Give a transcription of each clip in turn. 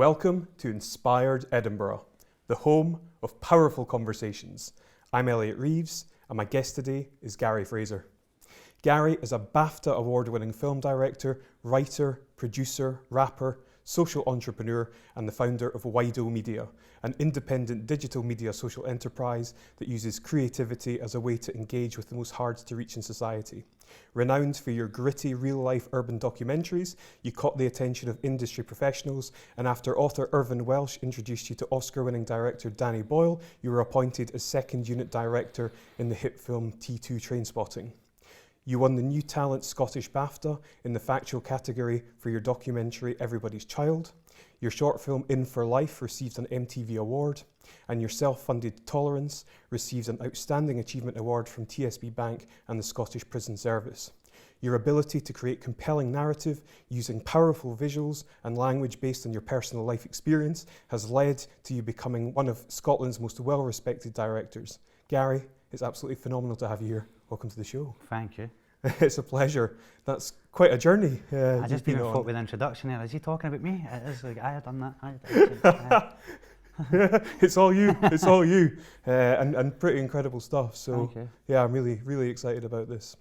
Welcome to Inspired Edinburgh, the home of powerful conversations. I'm Elliot Reeves, and my guest today is Garry Fraser. Garry is a BAFTA award-winning film director, writer, producer, rapper, social entrepreneur, and the founder of Wideo Media, an independent digital media social enterprise that uses creativity as a way to engage with the most hard-to-reach in society. Renowned for your gritty, real-life urban documentaries, you caught the attention of industry professionals, and after author Irvine Welsh introduced you to Oscar-winning director Danny Boyle, you were appointed as second unit director in the hit film T2 Trainspotting. You won the new Talent Scottish BAFTA in the Factual category for your documentary Everybody's Child. Your short film In for Life received an MTV award, and your self-funded Tolerance received an Outstanding Achievement Award from TSB Bank and the Scottish Prison Service. Your ability to create compelling narrative using powerful visuals and language based on your personal life experience has led to you becoming one of Scotland's most well-respected directors. Garry, it's absolutely phenomenal to have you here. Welcome to the show. Thank you. It's a pleasure. That's quite a journey. I just even thought with the introduction there, is he talking about me? It is like, I had done that. It's all you. It's all you. And pretty incredible stuff. So yeah, I'm really excited about this.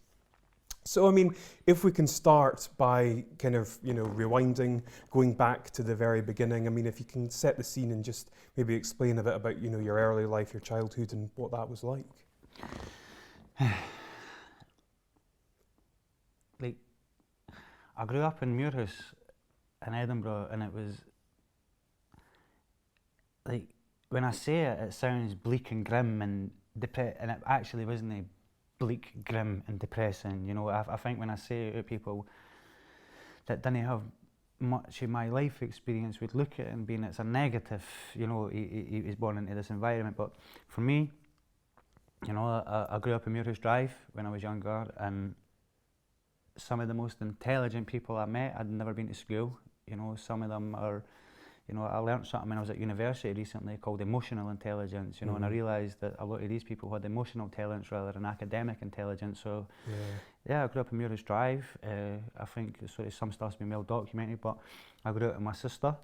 So I mean, if we can start by kind of, rewinding, going back to the very beginning. I mean, if you can set the scene and just maybe explain a bit about, your early life, your childhood and what that was like. I grew up in Muirhouse in Edinburgh, and it was like, when I say it, it sounds bleak and grim and and it actually wasn't bleak, grim and depressing. I think when I say it to people that didn't have much of my life experience would look at it and being it's a negative, he was born into this environment. But for me, I grew up in Muirhouse Drive when I was younger, and some of the most intelligent people I met, I'd never been to school. Some of them are, I learnt something when I was at university recently called emotional intelligence, and I realised that a lot of these people had emotional intelligence rather than academic intelligence. So yeah, I grew up in Muirhouse Drive. I think some stuff's been well documented, but I grew up with my sister.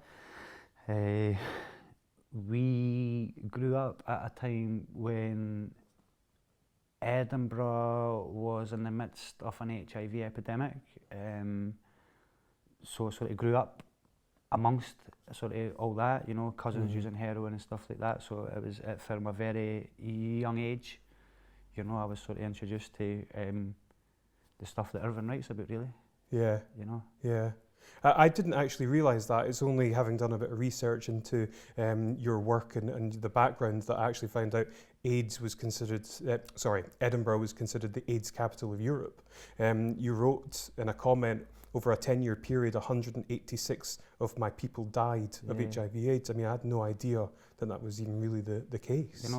We grew up at a time when Edinburgh was in the midst of an HIV epidemic, so it grew up amongst all that, cousins using heroin and stuff like that. So it was from a very young age, I was introduced to the stuff that Irvine writes about, really. Yeah. Yeah. I didn't actually realise that. It's only having done a bit of research into your work and the background that I actually found out Edinburgh was considered the AIDS capital of Europe. You wrote in a comment, over a 10-year period, 186 of my people died of HIV/AIDS. I mean, I had no idea that was even really the case.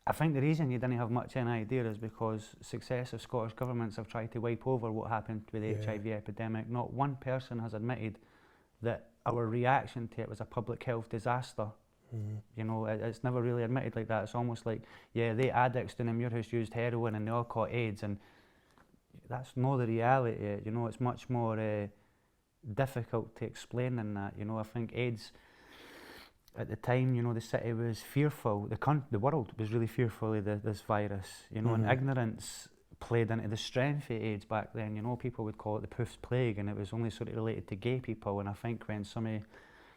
I think the reason you didn't have much of an idea is because successive Scottish governments have tried to wipe over what happened with the HIV epidemic. Not one person has admitted that our reaction to it was a public health disaster. It's never really admitted like that. It's almost like, the addicts in the Muirhouse used heroin and they all caught AIDS, and that's not the reality. It's much more difficult to explain than that. I think AIDS, at the time, the city was fearful, the world was really fearful of this virus, and ignorance played into the strength of AIDS back then. People would call it the Poof's Plague, and it was only related to gay people. And I think when some of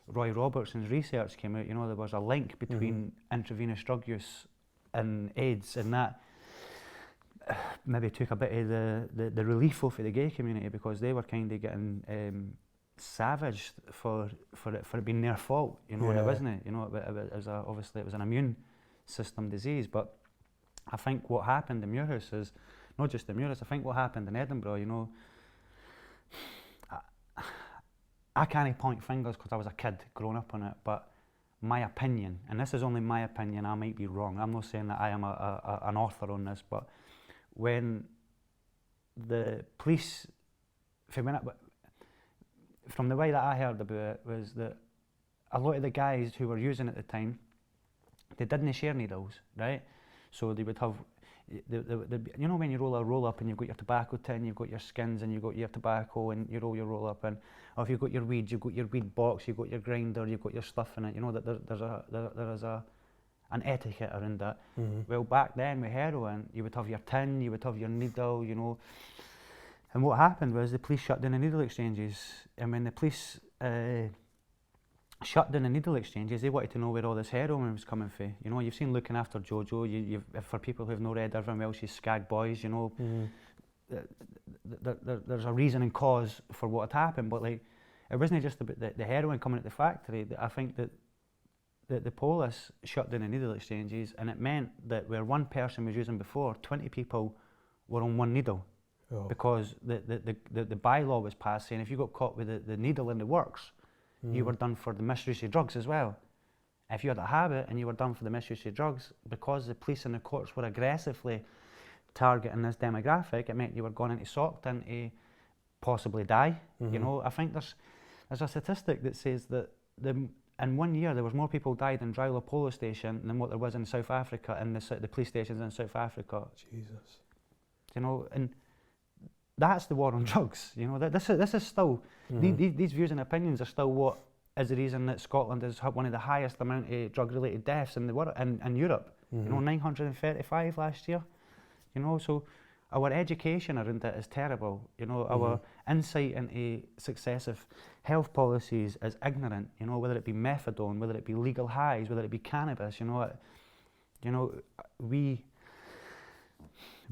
Roy Robertson's research came out, there was a link between intravenous drug use and AIDS, and that maybe took a bit of the relief off of the gay community, because they were kind of getting savaged for it being their fault, and it wasn't. Obviously it was an immune system disease. But I think what happened in Muirhouse is not just in Muirhouse. I think what happened in Edinburgh, I can't point fingers because I was a kid growing up on it, but my opinion, and this is only my opinion, I might be wrong, I'm not saying that I am an author on this, but when the police, from the way that I heard about it, was that a lot of the guys who were using it at the time, they didn't share needles, right? So they would have, you know when you roll up and you've got your tobacco tin, you've got your skins and you've got your tobacco and you roll your roll up, and or if you've got your weeds, you've got your weed box, you've got your grinder, you've got your stuff in it. You know that there is an etiquette around that. Well, back then with heroin, you would have your tin, you would have your needle, you know. And what happened was the police shut down the needle exchanges, and when the police shut down the needle exchanges, they wanted to know where all this heroin was coming from. You know, you've seen Looking After Jojo. For people who have not read Irvine Welsh's Skag Boys, you know, there's a reason and cause for what had happened. But like, it wasn't just about the heroin coming at the factory. I think that the police shut down the needle exchanges, and it meant that where one person was using before, 20 people were on one needle. Oh. Because the bylaw was passed saying if you got caught with the needle in the works, you were done for the misuse of drugs as well. If you had a habit and you were done for the misuse of drugs, because the police and the courts were aggressively targeting this demographic, it meant you were going into socked into possibly die. You know, I think there's a statistic that says that in 1 year there was more people died in Drylor Polo Station than what there was in South Africa, in the police stations in South Africa. Jesus. You know, and that's the war on drugs. You know, this is still, these views and opinions are still what is the reason that Scotland has had one of the highest amount of drug-related deaths in the world, in Europe. You know, 935 last year. You know, so our education around it is terrible. You know, our insight into successive health policies is ignorant. You know, whether it be methadone, whether it be legal highs, whether it be cannabis. You know, we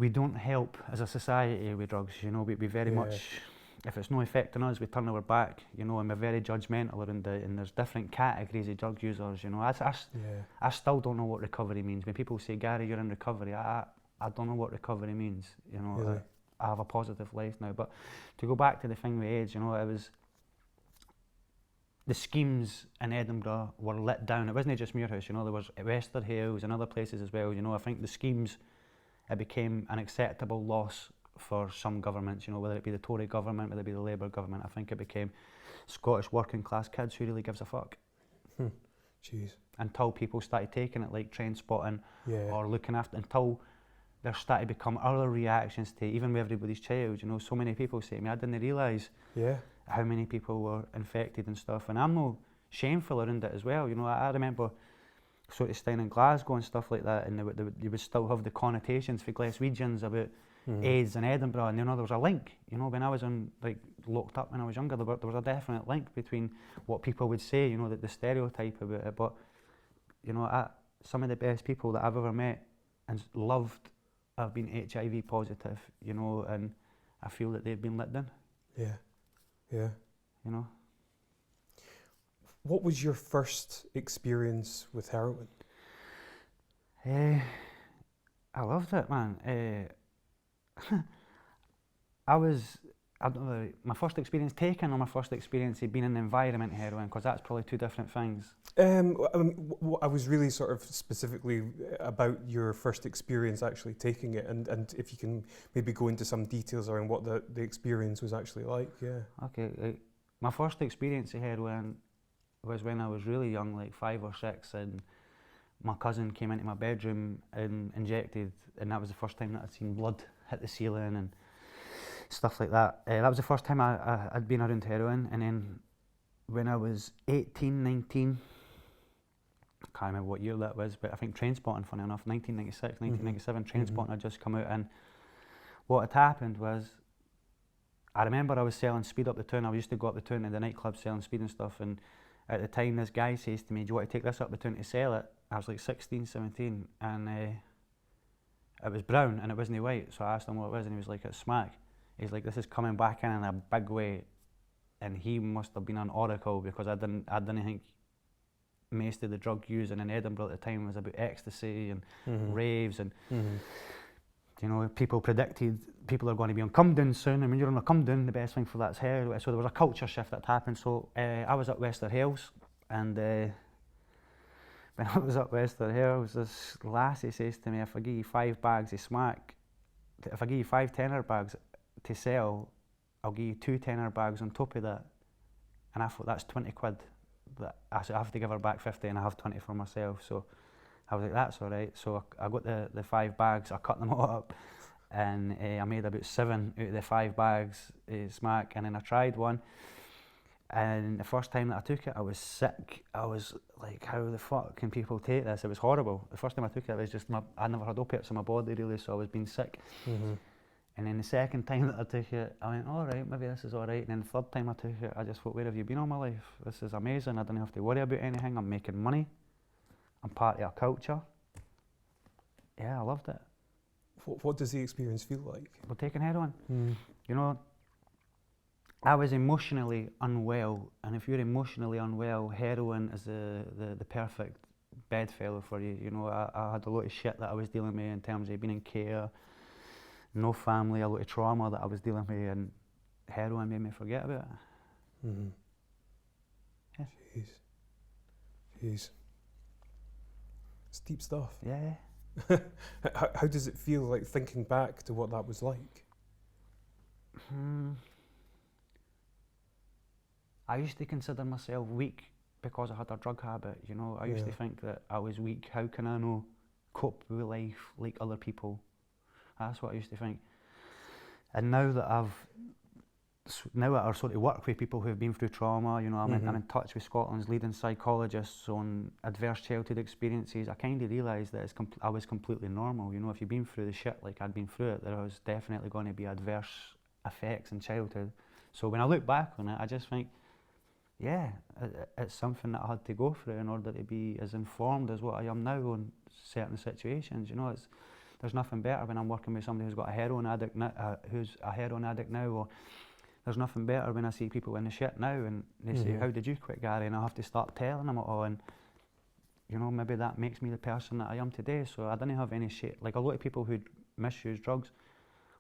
don't help as a society with drugs. You know, we very much, if it's no affecting us, we turn our back. You know, and we're very judgmental around it. And there's different categories of drug users. You know, I still don't know what recovery means. When people say, Gary, you're in recovery, I don't know what recovery means. You know, really? I have a positive life now. But to go back to the thing with AIDS, you know, it was the schemes in Edinburgh were lit down. It wasn't just Muirhouse. You know, there was Westerhills and other places as well. You know, I think the schemes, it became an acceptable loss for some governments, you know, whether it be the Tory government, whether it be the Labour government. I think it became Scottish working class kids who really gives a fuck. Jeez. Until people started taking it like Trainspotting or Looking After, until there started to become other reactions to even with Everybody's Child. You know, so many people say to me, I didn't realise how many people were infected and stuff. And I'm no shameful around it as well. You know, I remember sort of staying in Glasgow and stuff like that, and you would still have the connotations for Glaswegians about AIDS in Edinburgh, and you know there was a link. You know, when I was locked up when I was younger, there was a definite link between what people would say. You know, the stereotype about it. But you know, some of the best people that I've ever met and loved have been HIV positive. You know, and I feel that they've been let down. Yeah. You know. What was your first experience with heroin? I loved it, man. I don't know, my first experience taking or my first experience of being in the environment heroin, because that's probably two different things. I was really sort of specifically about your first experience actually taking it, and if you can maybe go into some details around what the experience was actually like. Okay, my first experience of heroin was when I was really young, like 5 or 6, and my cousin came into my bedroom and injected, and that was the first time that I'd seen blood hit the ceiling and stuff like that. That was the first time I'd been around heroin. And then when I was 18, 19, I can't remember what year that was, but I think Trainspotting, funny enough, 1996, 1997, Trainspotting had just come out, and what had happened was, I remember I was selling speed up the town. I used to go up the town to the nightclub selling speed and stuff, and at the time this guy says to me, do you want to take this up the town to sell it? I was like 16, 17, and it was brown and it wasn't white, so I asked him what it was, and he was like, it's smack. He's like, this is coming back in a big way, and he must have been an oracle, because I didn't think most of the drug using in Edinburgh at the time was about ecstasy and raves, and you know, people predicted people are going to be on come down soon, and when you're on a come down, the best thing for that's heroin. So there was a culture shift that happened. So I was at Westerhills, and when I was at Westerhills, this lassie says to me, if I give you 5 bags of smack, if I give you 5 tenner bags to sell, I'll give you 2 tenner bags on top of that. And I thought, that's 20 quid. I said, I have to give her back 50 and I have 20 for myself. So I was like, that's all right. So I got the 5 bags, I cut them all up, and I made about 7 out of the 5 bags smack, and then I tried one, and the first time that I took it, I was sick. I was like, how the fuck can people take this? It was horrible. The first time I took it, it was just, I never had opiates in my body really, so I was being sick. Mm-hmm. And then the second time that I took it, I went, all right, maybe this is all right. And then the third time I took it, I just thought, where have you been all my life? This is amazing. I don't have to worry about anything. I'm making money. I'm part of a culture. Yeah, I loved it. What does the experience feel like? Well, taking heroin, Mm. you know, I was emotionally unwell, and if you're emotionally unwell, heroin is the perfect bedfellow for you. You know, I had a lot of shit that I was dealing with in terms of being in care, no family, a lot of trauma that I was dealing with, and heroin made me forget about it. Mm-hmm. Yeah. Jeez. It's deep stuff. Yeah. How does it feel like thinking back to what that was like? I used to consider myself weak because I had a drug habit, you know. I used to think that I was weak. How can I not cope with life like other people? That's what I used to think. And now that I sort of work with people who have been through trauma, you know, I'm in touch with Scotland's leading psychologists on adverse childhood experiences, I kind of realised that I was completely normal. You know, if you've been through the shit like I'd been through it, there was definitely going to be adverse effects in childhood. So when I look back on it, I just think, yeah, it's something that I had to go through in order to be as informed as what I am now on certain situations. You know, there's nothing better when I'm working with somebody who's got a heroin addict, who's a heroin addict now, or there's nothing better when I see people in the shit now and they say, how did you quit, Gary? And I have to start telling them it all, and you know, maybe that makes me the person that I am today. So I didn't have any shame. Like a lot of people who misuse drugs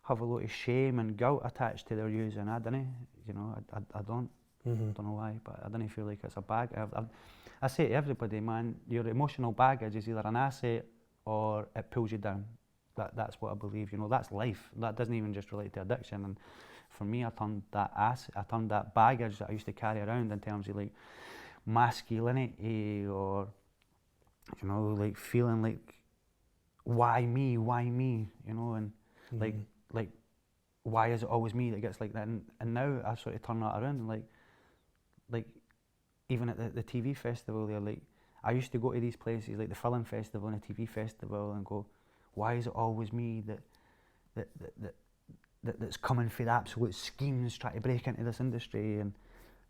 have a lot of shame and guilt attached to their use, and I didn't. You know, I don't. I don't know why, but I didn't feel like it's a bag. I say to everybody, man, your emotional baggage is either an asset or it pulls you down. That's what I believe. You know, that's life. That doesn't even just relate to addiction. And for me, I turned that baggage that I used to carry around in terms of like masculinity, or you know, like feeling like why me, you know, and like why is it always me that gets like that? And now I sort of turn that around, and like even at the TV festival there, like I used to go to these places like the film festival and the TV festival and go, why is it always me that's coming for the absolute schemes trying to break into this industry? And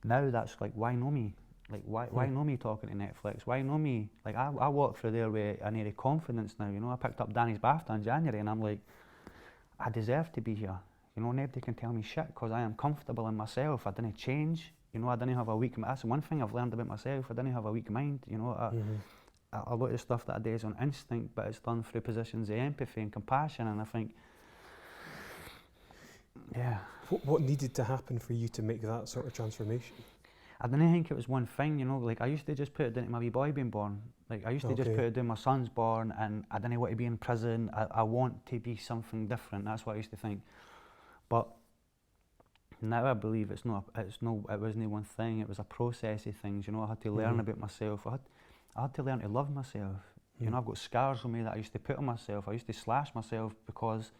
now that's like, why know me? Like why know me talking to Netflix? Why know me? Like I walk through there with an air of confidence now. You know, I picked up Danny's BAFTA in January, and I'm like, I deserve to be here. You know, nobody can tell me shit because I am comfortable in myself. I didn't change. You know, I didn't have a weak mind. That's one thing I've learned about myself. I didn't have a weak mind. You know, a lot of the stuff that I do is on instinct, but it's done through positions of empathy and compassion. And I think, yeah. What needed to happen for you to make that sort of transformation? I didn't think it was one thing, you know. Like I used to just put it down to my wee boy being born. Like I used to just put it down, my son's born, and I didn't want to be in prison. I want to be something different. That's what I used to think. But now I believe it wasn't one thing. It was a process of things. You know, I had to learn about myself. I had to learn to love myself. You know, I've got scars on me that I used to put on myself. I used to slash myself because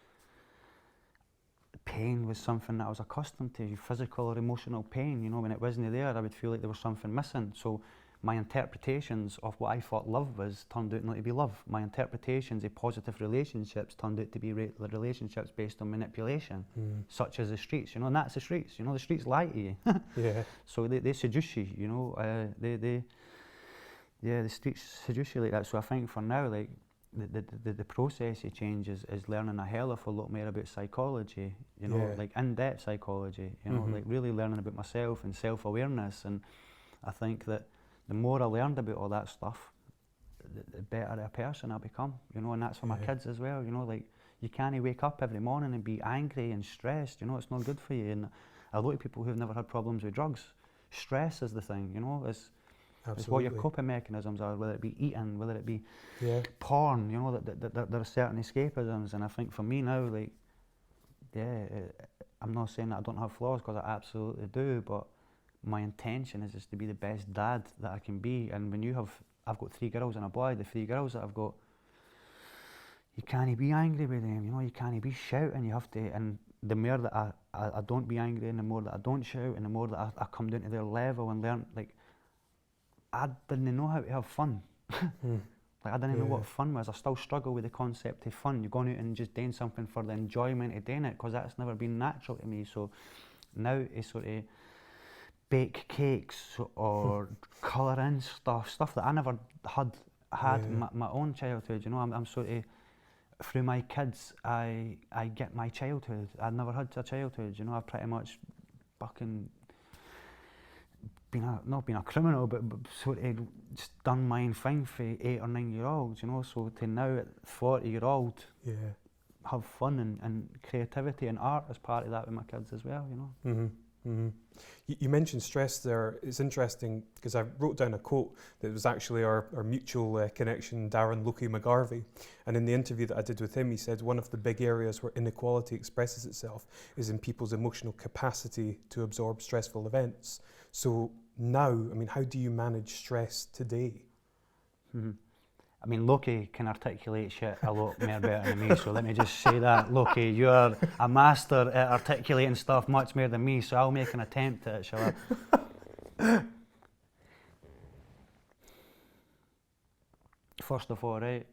pain was something that I was accustomed to, physical or emotional pain. You know, when it wasn't there, I would feel like there was something missing. So my interpretations of what I thought love was turned out not to be love. My interpretations of positive relationships turned out to be relationships based on manipulation, such as the streets. You know, and that's the streets. You know, the streets lie to you. Yeah. So they seduce you. You know, the streets seduce you like that. So I think for now, like the process of change is learning a hell of a lot more about psychology. You know, like in-depth psychology. You know, like really learning about myself and self-awareness. And I think that the more I learned about all that stuff, the better a person I become, you know, and that's for my kids as well, you know, like you can't wake up every morning and be angry and stressed, you know, it's not good for you. And a lot of people who've never had problems with drugs, stress is the thing, you know, it's what your coping mechanisms are, whether it be eating, whether it be porn, you know, there are certain escapisms. And I think for me now, like, I'm not saying that I don't have flaws, because I absolutely do, but my intention is just to be the best dad that I can be. And when you have I've got 3 girls and a boy. The 3 girls that I've got, you can't be angry with them, you know, you can't be shouting, you have to, and the more that I don't be angry, and the more that I don't shout, and the more that I come down to their level and learn, like, I didn't know how to have fun. Like, I didn't know what fun was. I still struggle with the concept of fun. You're going out and just doing something for the enjoyment of doing it, because that's never been natural to me. So now it's sort of bake cakes or colour in stuff that I never had my own childhood. You know, I'm sort of, through my kids, I get my childhood. I'd never had a childhood. You know, I've pretty much fucking not been a criminal, but sort of just done my own thing for 8 or 9 year olds. You know, so to now at 40-year-old, have fun and creativity and art as part of that with my kids as well. You know. You mentioned stress there. It's interesting because I wrote down a quote that was actually our mutual connection, Darren Loki McGarvey. And in the interview that I did with him, he said one of the big areas where inequality expresses itself is in people's emotional capacity to absorb stressful events. So now, I mean, how do you manage stress today? I mean, Loki can articulate shit a lot more better than me, so let me just say that. Loki, you're a master at articulating stuff much more than me, so I'll make an attempt at it, shall I? First of all, right,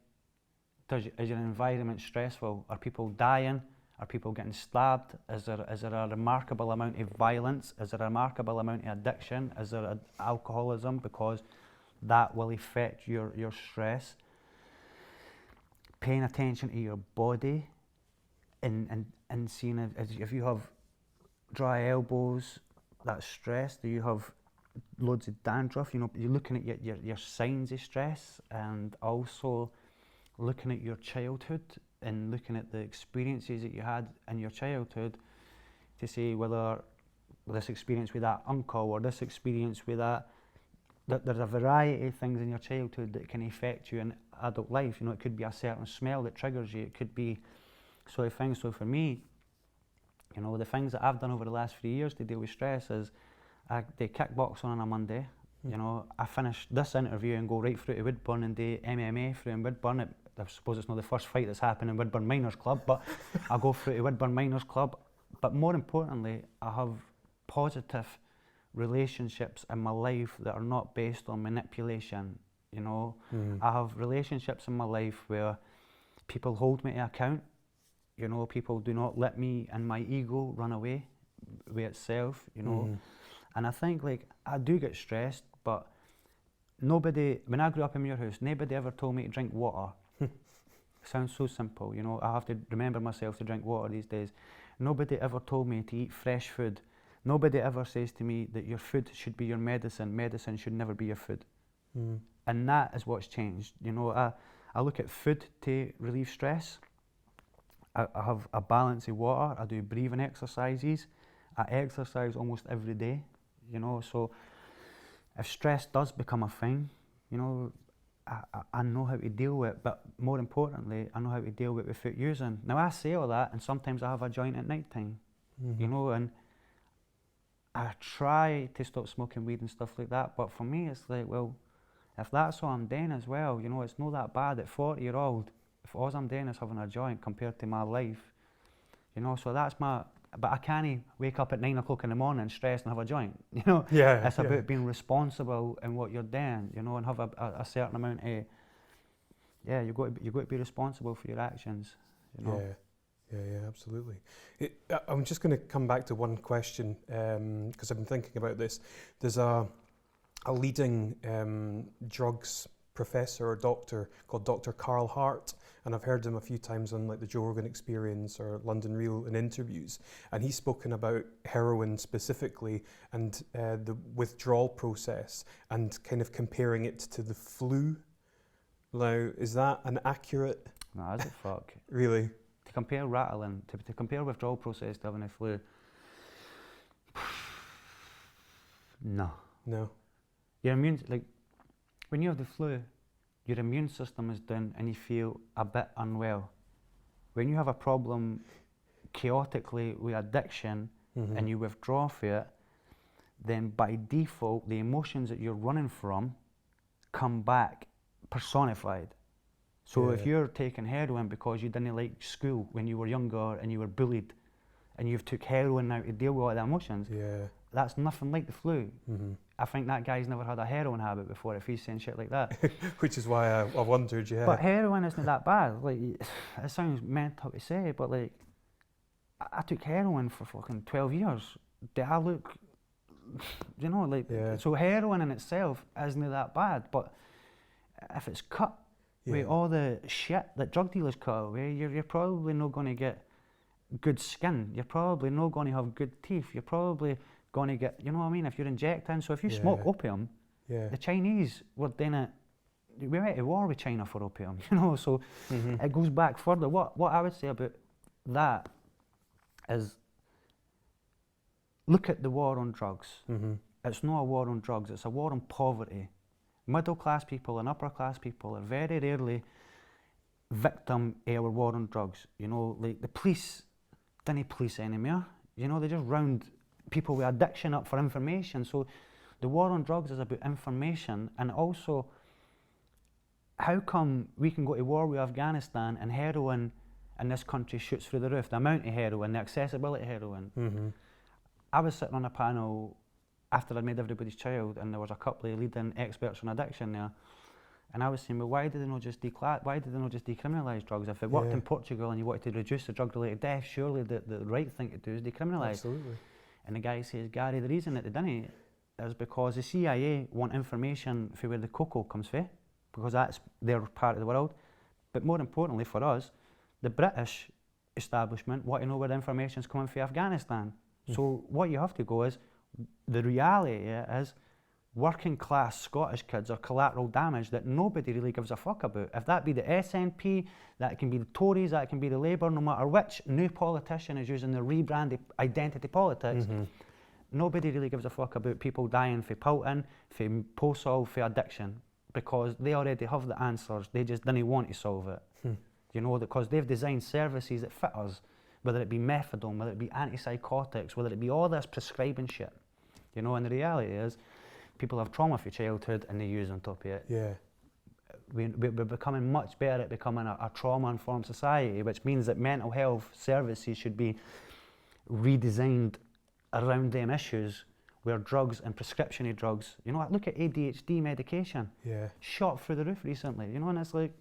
is your environment stressful? Are people dying? Are people getting stabbed? Is there a remarkable amount of violence? Is there a remarkable amount of addiction? Is there alcoholism? Because that will affect your stress. Paying attention to your body and seeing if you have dry elbows, that's stress. Do you have loads of dandruff? You know, you're looking at your signs of stress, and also looking at your childhood and looking at the experiences that you had in your childhood to say whether this experience with that uncle or this experience with that there's a variety of things in your childhood that can affect you in adult life. You know, it could be a certain smell that triggers you. It could be sort of things. So for me, you know, the things that I've done over the last 3 years to deal with stress is I do kickboxing on a Monday. You know, I finish this interview and go right through to Woodburn and do MMA through in Woodburn. I suppose it's not the first fight that's happened in Woodburn Miners Club, but I go through to Woodburn Miners Club. But more importantly, I have positive relationships in my life that are not based on manipulation. You know, I have relationships in my life where people hold me to account. You know, people do not let me and my ego run away with itself, you know. And I think, like, I do get stressed, but nobody, when I grew up in your house, nobody ever told me to drink water. Sounds so simple, you know. I have to remember myself to drink water these days. Nobody ever told me to eat fresh food. Nobody ever says to me that your food should be your medicine. Medicine should never be your food. And that is what's changed. You know, I look at food to relieve stress. I have a balance of water. I do breathing exercises. I exercise almost every day, you know. So if stress does become a thing, you know, I know how to deal with it, but more importantly, I know how to deal with it without using. Now, I say all that, and sometimes I have a joint at night time, you know, and I try to stop smoking weed and stuff like that, but for me, it's like, well, if that's all I'm doing as well, you know, it's not that bad at 40-year-old, if all I'm doing is having a joint compared to my life, you know, so that's my, but I can't wake up at 9 o'clock in the morning stressed and have a joint, you know. It's about being responsible in what you're doing, you know, and have a certain amount of, you've got to be responsible for your actions, you know. Yeah, absolutely. I'm just going to come back to one question because I've been thinking about this. There's a leading drugs professor or doctor called Dr. Carl Hart, and I've heard him a few times on like the Joe Rogan Experience or London Real in interviews, and he's spoken about heroin specifically and the withdrawal process and kind of comparing it to the flu. Now, is that an accurate? No, is it fuck? Really? To compare rattling, to compare withdrawal process to having a flu, no. Your immune, like, when you have the flu, your immune system is down and you feel a bit unwell. When you have a problem chaotically with addiction and you withdraw from it, then by default, the emotions that you're running from come back personified. So if Yeah. you're taking heroin because you didn't like school when you were younger and you were bullied, and you've took heroin now to deal with all the emotions, Yeah. that's nothing like the flu. Mm-hmm. I think that guy's never had a heroin habit before if he's saying shit like that. Which is why I wondered, yeah. But heroin isn't that bad. Like, it sounds mental to say, but like, I took heroin for fucking 12 years. Do I look, you know, like, Yeah. so heroin in itself isn't that bad, but if it's cut with all the shit that drug dealers cut away, you're probably not going to get good skin. You're probably not going to have good teeth. You're probably going to get, you know what I mean, if you're injecting. So if you smoke opium, Yeah. the Chinese were doing it, we went to war with China for opium, you know, so it goes back further. What I would say about that is, look at the war on drugs. Mm-hmm. It's not a war on drugs, it's a war on poverty. Middle class people and upper class people are very rarely victim of our war on drugs. You know, like the police didn't police anymore. You know, they just round people with addiction up for information. So the war on drugs is about information, and also how come we can go to war with Afghanistan and heroin in this country shoots through the roof? The amount of heroin, the accessibility of heroin. Mm-hmm. I was sitting on a panel after I'd made Everybody's Child, and there was a couple of leading experts on addiction there, and I was saying, well, why did they not just decriminalise drugs? If it worked in Portugal and you wanted to reduce the drug-related death, surely the right thing to do is decriminalise. Absolutely. And the guy says, Gary, the reason that they didn't is because the CIA want information for where the cocoa comes from, because that's their part of the world. But more importantly for us, the British establishment want to know where the information's coming from Afghanistan. So what you have to go is, the reality is, working class Scottish kids are collateral damage that nobody really gives a fuck about. If that be the SNP, that can be the Tories, that can be the Labour, no matter which new politician is using the rebranded identity politics, nobody really gives a fuck about people dying for Pilton, for post-sol, for addiction, because they already have the answers, they just didn't want to solve it. You know, because they've designed services that fit us, whether it be methadone, whether it be antipsychotics, whether it be all this prescribing shit. You know, and the reality is, people have trauma for childhood and they use on top of it. Yeah. We're becoming much better at becoming a trauma-informed society, which means that mental health services should be redesigned around them issues, where drugs and prescription of drugs, you know, look at ADHD medication. Yeah. Shot through the roof recently, you know, and it's like,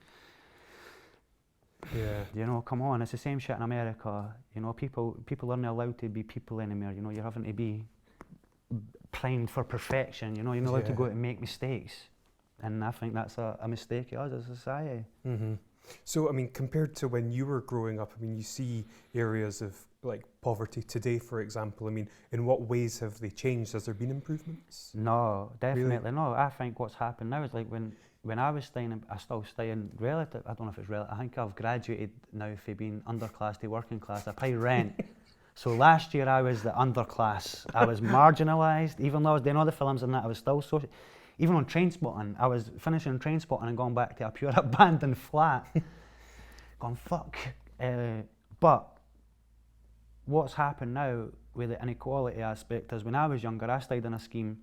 you know, come on, it's the same shit in America. You know, people aren't allowed to be people anymore. You know, you're having to be primed for perfection. You know, you're not allowed to go out and make mistakes. And I think that's a mistake of us as a society. Mm-hmm. So, I mean, compared to when you were growing up, I mean, you see areas of like poverty today, for example. I mean, in what ways have they changed? Has there been improvements? No, definitely not. I think what's happened now is like when I was studying, I still studying relative. I don't know if it's relative. I think I've graduated now from being underclass to working class. I pay rent. So last year I was the underclass. I was marginalised, even though I was doing all the films and that. I was still social. Even on Trainspotting, I was finishing Trainspotting and going back to a pure abandoned flat. Going fuck. But what's happened now with the inequality aspect is, when I was younger, I stayed in a scheme.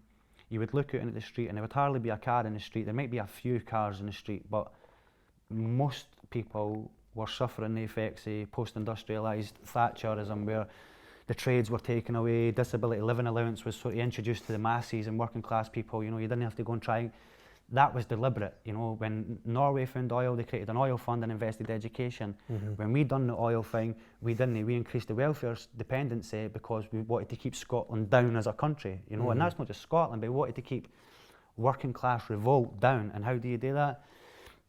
You would look out into the street and there would hardly be a car in the street. There might be a few cars in the street, but most people were suffering the effects of post-industrialised Thatcherism, where the trades were taken away, disability living allowance was sort of introduced to the masses and working class people. You know, you didn't have to go and try. That was deliberate. You know, when Norway found oil, they created an oil fund and invested in education. When we done the oil thing, we didn't. We increased the welfare dependency because we wanted to keep Scotland down as a country. You know, and that's not just Scotland, but we wanted to keep working class revolt down. And how do you do that?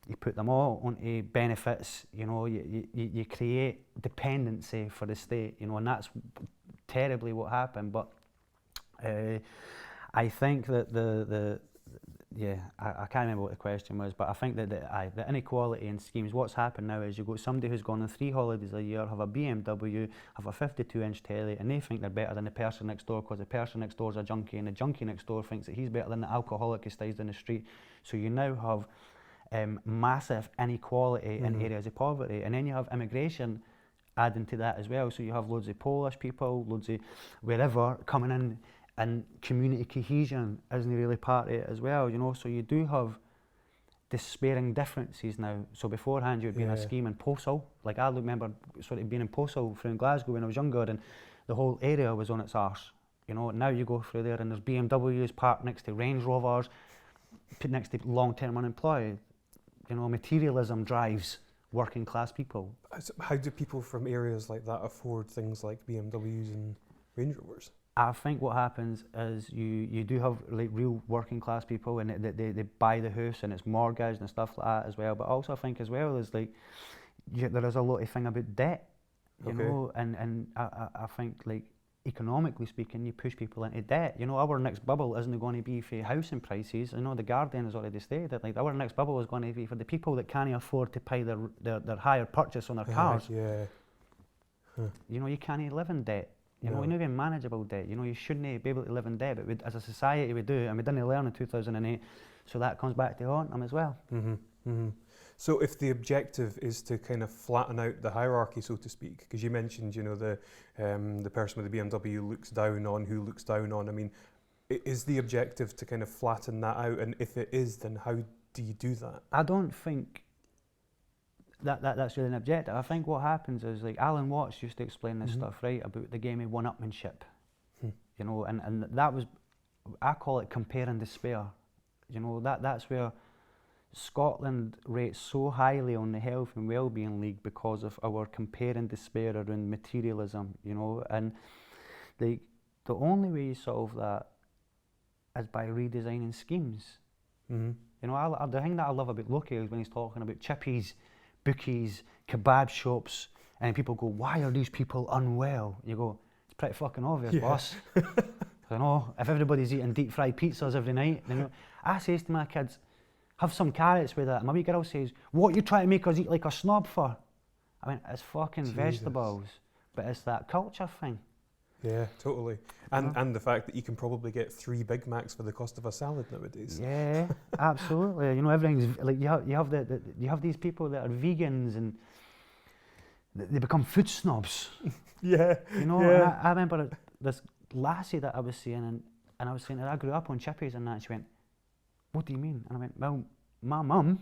You put them all onto benefits. You know, you create dependency for the state. You know, and that's terribly what happened. But I think that I can't remember what the question was, but I think that the inequality in schemes, what's happened now is, you got somebody who's gone on 3 holidays a year, have a BMW, have a 52-inch telly, and they think they're better than the person next door because the person next door is a junkie, and the junkie next door thinks that he's better than the alcoholic who stays in the street. So you now have massive inequality in areas of poverty, and then you have immigration adding to that as well. So you have loads of Polish people, loads of wherever coming in, and community cohesion isn't really part of it as well, you know. So you do have despairing differences now. So beforehand you would be in a scheme in Possil. Like I remember sort of being in Possil through in Glasgow when I was younger, and the whole area was on its arse. You know, now you go through there and there's BMWs parked next to Range Rovers, next to long-term unemployed. You know, materialism drives working class people. How do people from areas like that afford things like BMWs and Range Rovers? I think what happens is you do have like real working class people, and they buy the house and it's mortgaged and stuff like that as well. But also I think as well is like there is a lot of thing about debt, you know, and I think like economically speaking, you push people into debt. You know, our next bubble isn't going to be for housing prices. You know, the Guardian has already stated like our next bubble is going to be for the people that can't afford to pay their higher purchase on their cars. You know, you can't live in debt. You know, we not even manageable debt. You know, you shouldn't be able to live in debt, but as a society we do, and we didn't learn in 2008, so that comes back to haunt them as well. So if the objective is to kind of flatten out the hierarchy, so to speak, because you mentioned, you know, the person with the BMW looks down on who looks down on. I mean, is the objective to kind of flatten that out? And if it is, then how do you do that? I don't think that's really an objective. I think what happens is, like Alan Watts used to explain this stuff, right, about the game of one-upmanship. You know, and that was, I call it compare and despair. You know, that's where Scotland rates so highly on the Health and Wellbeing League because of our compare and despair around materialism, you know, and the only way you solve that is by redesigning schemes. You know, the thing that I love about Loki is when he's talking about chippies, bookies, kebab shops, and people go, why are these people unwell? You go, it's pretty fucking obvious, boss. I know, if everybody's eating deep fried pizzas every night, then, you know, I say to my kids, have some carrots with it. And my wee girl says, what you trying to make us eat like a snob for? I mean, it's fucking vegetables, but it's that culture thing. Yeah, totally. And the fact that you can probably get 3 Big Macs for the cost of a salad nowadays. Yeah, absolutely. You know, everything's like you have these people that are vegans and they become food snobs. You know, and I remember this lassie that I was seeing, and I was saying that I grew up on chippies and that. And she went, what do you mean? And I went, well, my mum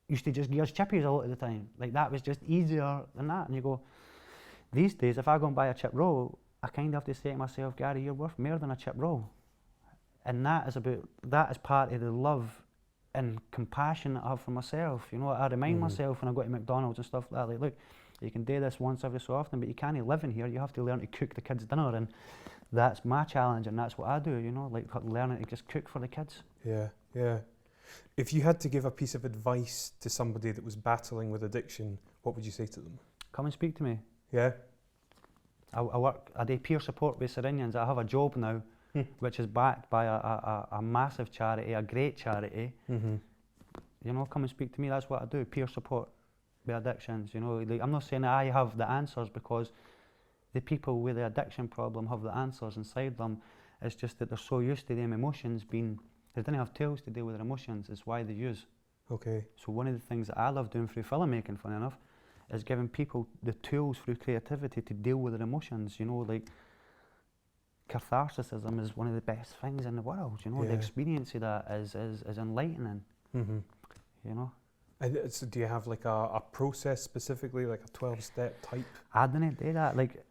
used to just give us chippies a lot of the time. Like that was just easier than that. And you go, these days, if I go and buy a chip roll, I kind of have to say to myself, Gary, you're worth more than a chip roll. And that is part of the love and compassion that I have for myself. You know, I remind myself when I go to McDonald's and stuff like that, like, look, you can do this once every so often, but you can't live in here. You have to learn to cook the kids' dinner, and that's my challenge, and that's what I do, you know, like learning to just cook for the kids. Yeah. If you had to give a piece of advice to somebody that was battling with addiction, what would you say to them? Come and speak to me. Yeah. I do peer support with Serenians. I have a job now, which is backed by a massive charity, a great charity. You know, come and speak to me. That's what I do, peer support with addictions. You know, like, I'm not saying that I have the answers, because the people with the addiction problem have the answers inside them. It's just that they're so used to them emotions being, they didn't have tools to deal with their emotions. It's why they use. So one of the things that I love doing through filmmaking, funny enough, is giving people the tools through creativity to deal with their emotions. You know, like catharsism is one of the best things in the world. You know, the experience of that is enlightening. You know. And so do you have like a process specifically, like a 12-step type? I didn't do that. Like,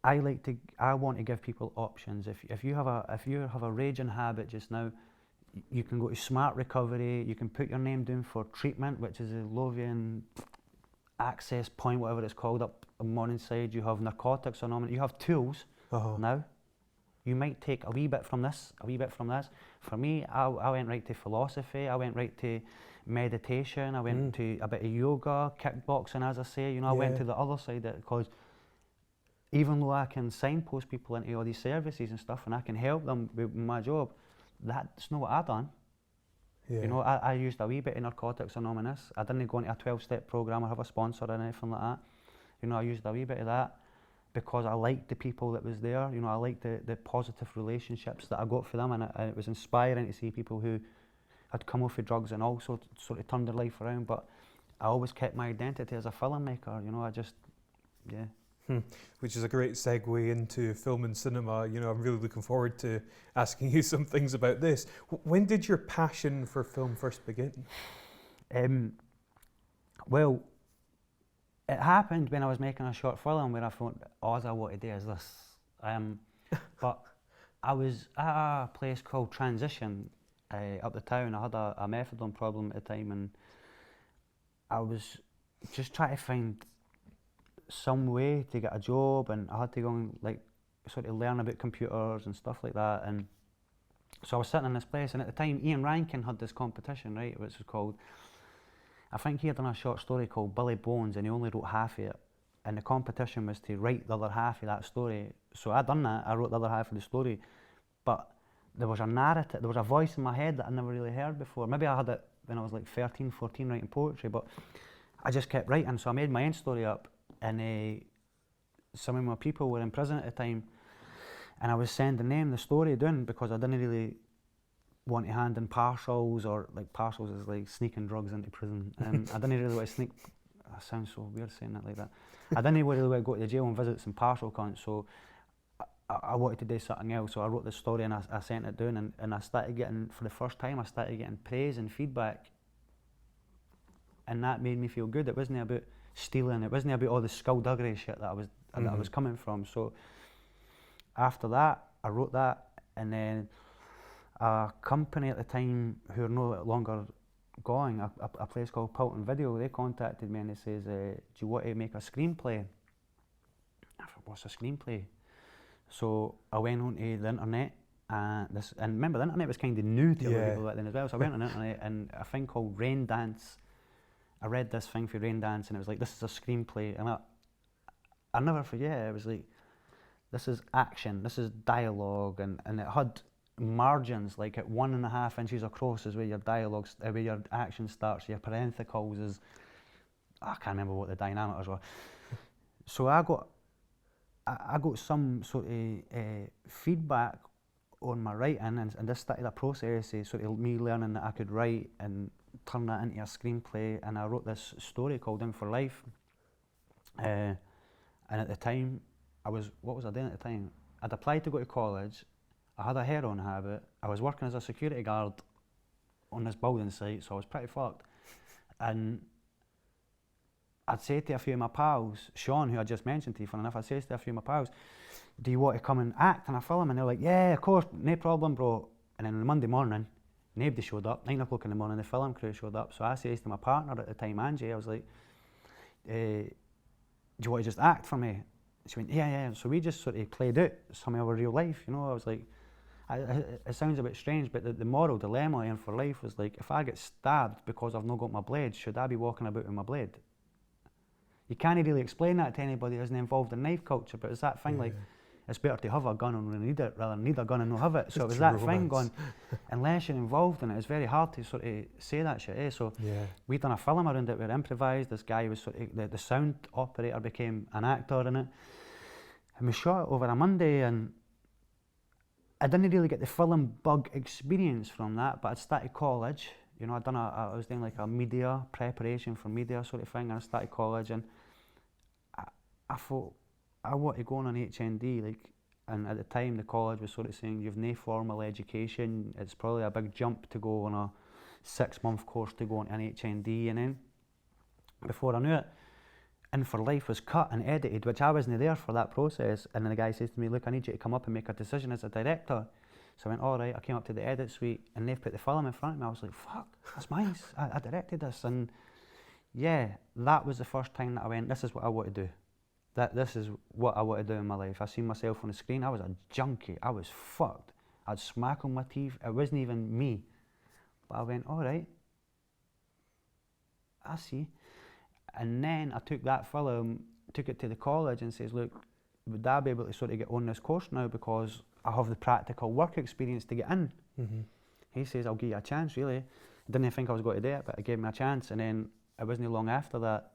I want to give people options. If you have a raging habit just now, you can go to Smart Recovery. You can put your name down for treatment, which is a Lothian access point, whatever it's called, up on Morningside. You have Narcotics Anonymous. You have tools now. You might take a wee bit from this, a wee bit from this. For me, I went right to philosophy. I went right to meditation. I went to a bit of yoga, kickboxing, as I say. You know, I went to the other side of it, because even though I can signpost people into all these services and stuff, and I can help them with my job, that's not what I done. You know, I used a wee bit of Narcotics Anonymous. I didn't go into a 12-step program or have a sponsor or anything like that. You know, I used a wee bit of that because I liked the people that was there. You know, I liked the positive relationships that I got for them, and it was inspiring to see people who had come off of drugs and also sort of turned their life around. But I always kept my identity as a filmmaker. You know, I just, Which is a great segue into film and cinema. You know, I'm really looking forward to asking you some things about this. When did your passion for film first begin? Well, it happened when I was making a short film where I thought, all I want to do is this. But I was at a place called Transition up the town. I had a methadone problem at the time, and I was just trying to find some way to get a job, and I had to go and like sort of learn about computers and stuff like that. And so I was sitting in this place, and at the time Ian Rankin had this competition, right, which was called, I think he had done a short story called Billy Bones, and he only wrote half of it, and the competition was to write the other half of that story. So I done that, I wrote the other half of the story, but there was a narrative, there was a voice in my head that I never really heard before. Maybe I had it when I was like 13, 14 writing poetry, but I just kept writing, so I made my own story up, and some of my people were in prison at the time, and I was sending them the story down because I didn't really want to hand in parcels, or like parcels is like sneaking drugs into prison. I didn't really want to sneak, that sounds so weird saying it like that. I didn't really want to go to the jail and visit some parcel cunts, so I wanted to do something else. So I wrote this story and I sent it down, and I started getting, for the first time, I started getting praise and feedback, and that made me feel good. It wasn't about stealing, it wasn't about all the skullduggery shit that I was coming from. So after that, I wrote that, and then a company at the time who are no longer going, a place called Wideo, they contacted me and they says, do you want to make a screenplay? I thought, what's a screenplay? So I went onto the internet, and remember the internet was kind of new to people back then as well, so I went on the internet, and a thing called Rain Dance, I read this thing for Rain Dance, and it was like, this is a screenplay, and I never forget, it was like, this is action, this is dialogue, and it had margins like at 1.5 inches across is where your dialogue, where your action starts, your parentheticals is, I can't remember what the diameters were. So I got some sort of feedback on my writing, and this started a process of sort of me learning that I could write and turn that into a screenplay, and I wrote this story called In For Life. And at the time, what was I doing at the time? I'd applied to go to college, I had a heroin habit, I was working as a security guard on this building site, so I was pretty fucked. And I'd say to a few of my pals, Sean, who I just mentioned to you, funny enough, I'd say to a few of my pals, do you want to come and act in a film? And they're like, yeah, of course, no problem, bro. And then on Monday morning, nobody showed up. 9 o'clock in the morning, the film crew showed up. So I says to my partner at the time, Angie, I was like, do you want to just act for me? She went, yeah. So we just sort of played out some of our real life, you know. I was like, it sounds a bit strange, but the moral dilemma in For Life was like, if I get stabbed because I've not got my blade, should I be walking about with my blade? You can't really explain that to anybody who isn't involved in knife culture, but it's that thing like, it's better to have a gun and need it rather than need a gun and not have it. So it was that thing going, unless you're involved in it, it's very hard to sort of say that shit, eh? So we'd done a film around it, we improvised, this guy was sort of, the sound operator became an actor in it, and we shot it over a Monday, and I didn't really get the film bug experience from that, but I'd started college, you know, I was doing like a media, preparation for media sort of thing, and I started college, and I thought, I want to go on an HND, like, and at the time the college was sort of saying, you've no formal education, it's probably a big jump to go on a 6-month course to go on an HND, and then before I knew it, In For Life was cut and edited, which I wasn't there for that process, and then the guy says to me, look, I need you to come up and make a decision as a director. So I went, all right, I came up to the edit suite, and they've put the film in front of me. I was like, fuck, that's mine, I directed this, and yeah, that was the first time that I went, this is what I want to do. This is what I want to do in my life. I seen myself on the screen, I was a junkie, I was fucked. I'd smack on my teeth, it wasn't even me. But I went, all right, I see. And then I took that film, took it to the college and says, look, would I be able to sort of get on this course now because I have the practical work experience to get in? He says, I'll give you a chance, really. I didn't think I was going to do it, but he gave me a chance, and then it wasn't long after that,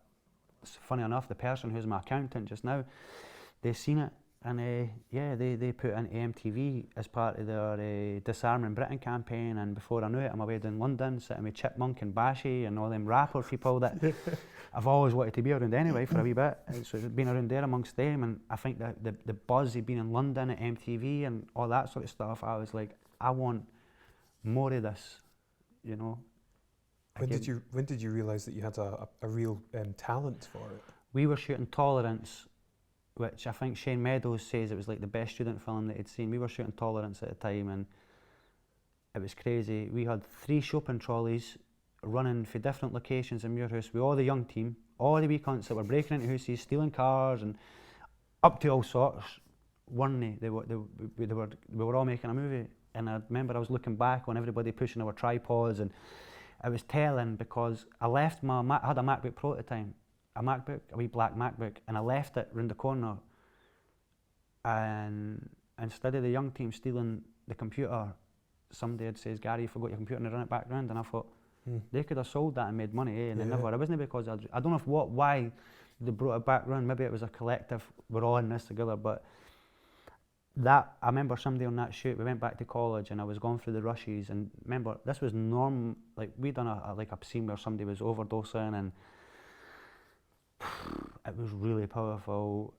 funny enough, the person who's my accountant just now, they seen it, and yeah, they put it into MTV as part of their Disarming Britain campaign, and before I knew it, I'm away in London, sitting with Chipmunk and Bashy and all them rapper people that I've always wanted to be around anyway for a wee bit, so it's been around there amongst them, and I think that the buzz of being in London at MTV and all that sort of stuff, I was like, I want more of this, you know. When did you realise that you had a real talent for it? We were shooting Tolerance, which I think Shane Meadows says it was like the best student film that he'd seen. We were shooting Tolerance at the time, and it was crazy. We had 3 shopping trolleys running for different locations in Muirhouse with all the young team, all the wee cunts that were breaking into houses, stealing cars, and up to all sorts, weren't they? We were all making a movie. And I remember I was looking back on everybody pushing our tripods, and I was telling because I left I had a MacBook Pro at the time, a wee black MacBook, and I left it round the corner. And instead of the young team stealing the computer, somebody had says, "Gary, you forgot your computer," and they run it back round. And I thought, they could have sold that and made money, and they never. It wasn't because I don't know why they brought it back round. Maybe it was a collective. We're all in this together, but. That I remember someday on that shoot, we went back to college and I was going through the rushes, and remember this was like we'd done a scene where somebody was overdosing, and it was really powerful.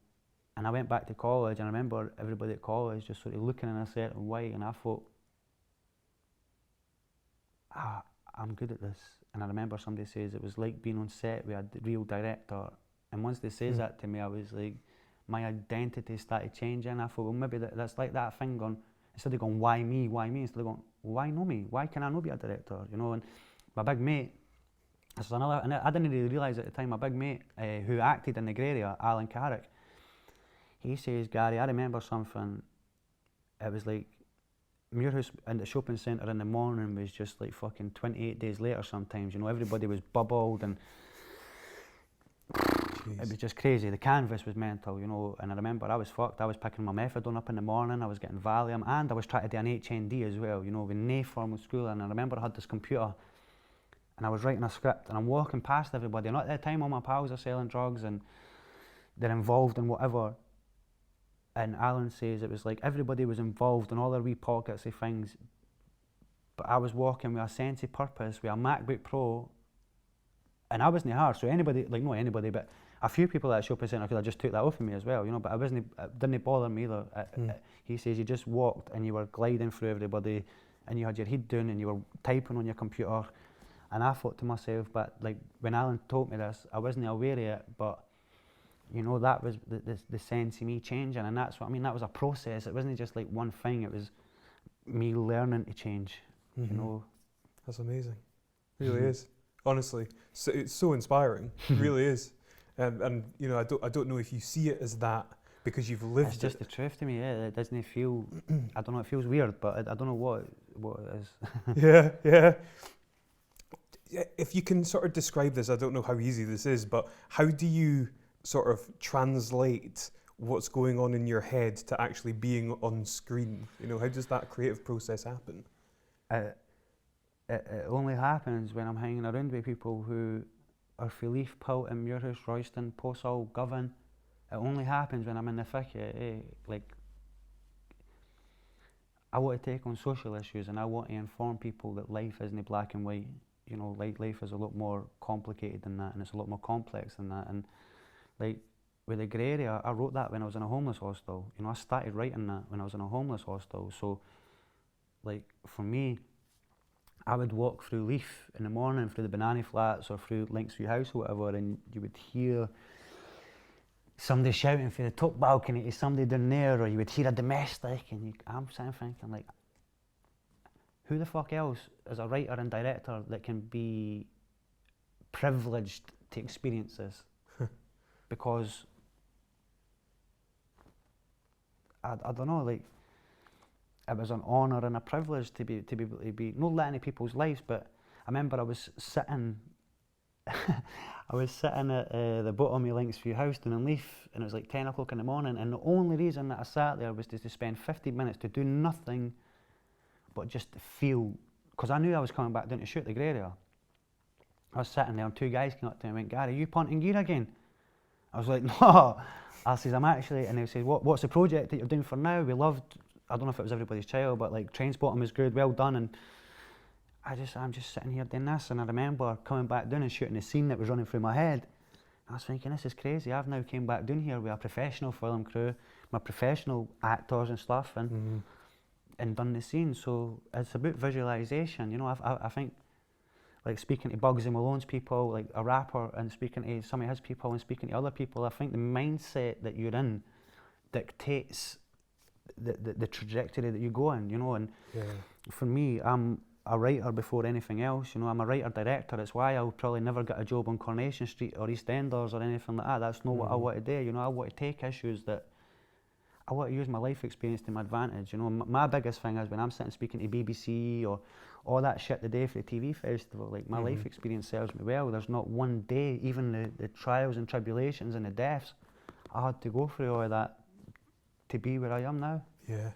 And I went back to college, and I remember everybody at college just sort of looking in a certain way, and I thought, I'm good at this. And I remember somebody says it was like being on set with a real director, and once they says that to me, I was like, my identity started changing. I thought, well, maybe that's like that thing going, instead of going, why me, instead of going, why not me? Why can I not be a director? You know, and my big mate, this is another, and I didn't really realise at the time, my big mate who acted in the grey area, Alan Carrick, he says, Gary, I remember something, it was like, Muirhouse in the shopping centre in the morning was just like fucking 28 days later sometimes, you know, everybody was bubbled, and it was just crazy. The canvas was mental, you know, and I remember I was fucked. I was picking my methadone up in the morning, I was getting Valium, and I was trying to do an HND as well, you know, with no formal school. And I remember I had this computer and I was writing a script, and I'm walking past everybody, and at that time all my pals are selling drugs and they're involved in whatever. And Alan says it was like everybody was involved in all their wee pockets of things, but I was walking with a sense of purpose, with a MacBook Pro, and I wasn't hard, so anybody, like not anybody, but a few people at the shopping centre could have just took that off of me as well, you know, but it didn't bother me either. He says you just walked and you were gliding through everybody, and you had your head down and you were typing on your computer, and I thought to myself, but like when Alan told me this, I wasn't aware of it, but you know, that was the sense of me changing, and that's what I mean, that was a process. It wasn't just like one thing, it was me learning to change, you know. That's amazing, it really is. Honestly, so it's so inspiring. It really is, and you know, I don't know if you see it as that because you've lived. It's just the truth to me. Yeah, it doesn't feel. I don't know. It feels weird, but I don't know what it is. yeah. If you can sort of describe this, I don't know how easy this is, but how do you sort of translate what's going on in your head to actually being on screen? You know, how does that creative process happen? It only happens when I'm hanging around with people who are for Leaf, Poulton, Muirhouse, Royston, Posthall, Govan. It only happens when I'm in the thick of it. Like, I want to take on social issues, and I want to inform people that life isn't black and white. You know, life is a lot more complicated than that, and it's a lot more complex than that. And like with the grey area, I wrote that when I was in a homeless hostel. You know, I started writing that when I was in a homeless hostel. So, like for me, I would walk through Leaf in the morning, through the Banana Flats or through Linksview House or whatever, and you would hear somebody shouting from the top balcony to somebody down there, or you would hear a domestic, and I'm sitting thinking, like, who the fuck else is a writer and director that can be privileged to experience this? Because I don't know, like, it was an honour and a privilege to be able to be not letting in people's lives. But I remember I was sitting at the bottom of Linksview House down in Leaf, and it was like 10 o'clock in the morning, and the only reason that I sat there was to spend 15 minutes to do nothing but just to feel, because I knew I was coming back down to shoot the grey area. I was sitting there and 2 guys came up to me and went, Gary, are you punting gear again? I was like, no. I said, I'm actually, and they said, what's the project that you're doing for now? We loved, I don't know if it was Everybody's Child, but like Trainspotting was good, well done. And I'm just sitting here doing this, and I remember coming back down and shooting the scene that was running through my head. I was thinking, this is crazy. I've now came back down here with a professional film crew, my professional actors and stuff, and done the scene. So it's about visualisation, you know. I think like speaking to Bugsy Malone's people, like a rapper, and speaking to some of his people and speaking to other people, I think the mindset that you're in dictates the trajectory that you go in, you know. And for me, I'm a writer before anything else, you know. I'm a writer-director. It's why I'll probably never get a job on Coronation Street or EastEnders or anything like that. That's not what I want to do, you know. I want to take issues that I want to use my life experience to my advantage, you know. My biggest thing is when I'm sitting speaking to BBC or all that shit the day for the TV festival, like my life experience serves me well. There's not one day, even the trials and tribulations and the deaths, I had to go through all of that to be where I am now. Yeah.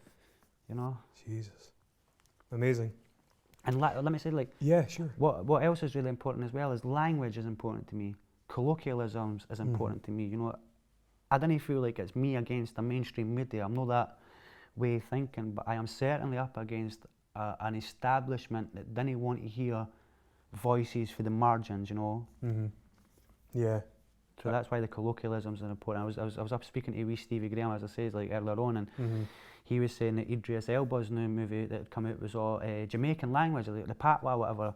You know? Jesus. Amazing. And let me say, like, yeah, sure. What else is really important as well is language is important to me. Colloquialisms is important to me. You know, I don't feel like it's me against the mainstream media. I'm not that way thinking, but I am certainly up against an establishment that didn't want to hear voices for the margins, you know. Yeah. So that's why the colloquialisms are important. I was up speaking to wee Stevie Graham, as I said, like earlier on, and he was saying that Idris Elba's new movie that had come out was all Jamaican language, like the patois, whatever.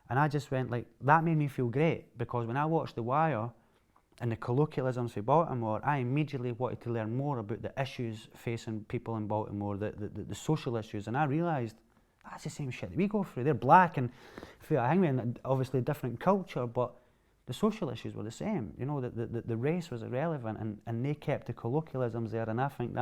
And I just went like, that made me feel great, because when I watched The Wire and the colloquialisms for Baltimore, I immediately wanted to learn more about the issues facing people in Baltimore, the social issues, and I realised that's the same shit that we go through. They're black and I think we're in obviously a different culture, but the social issues were the same. You know, the race was irrelevant, and they kept the colloquialisms there, and I think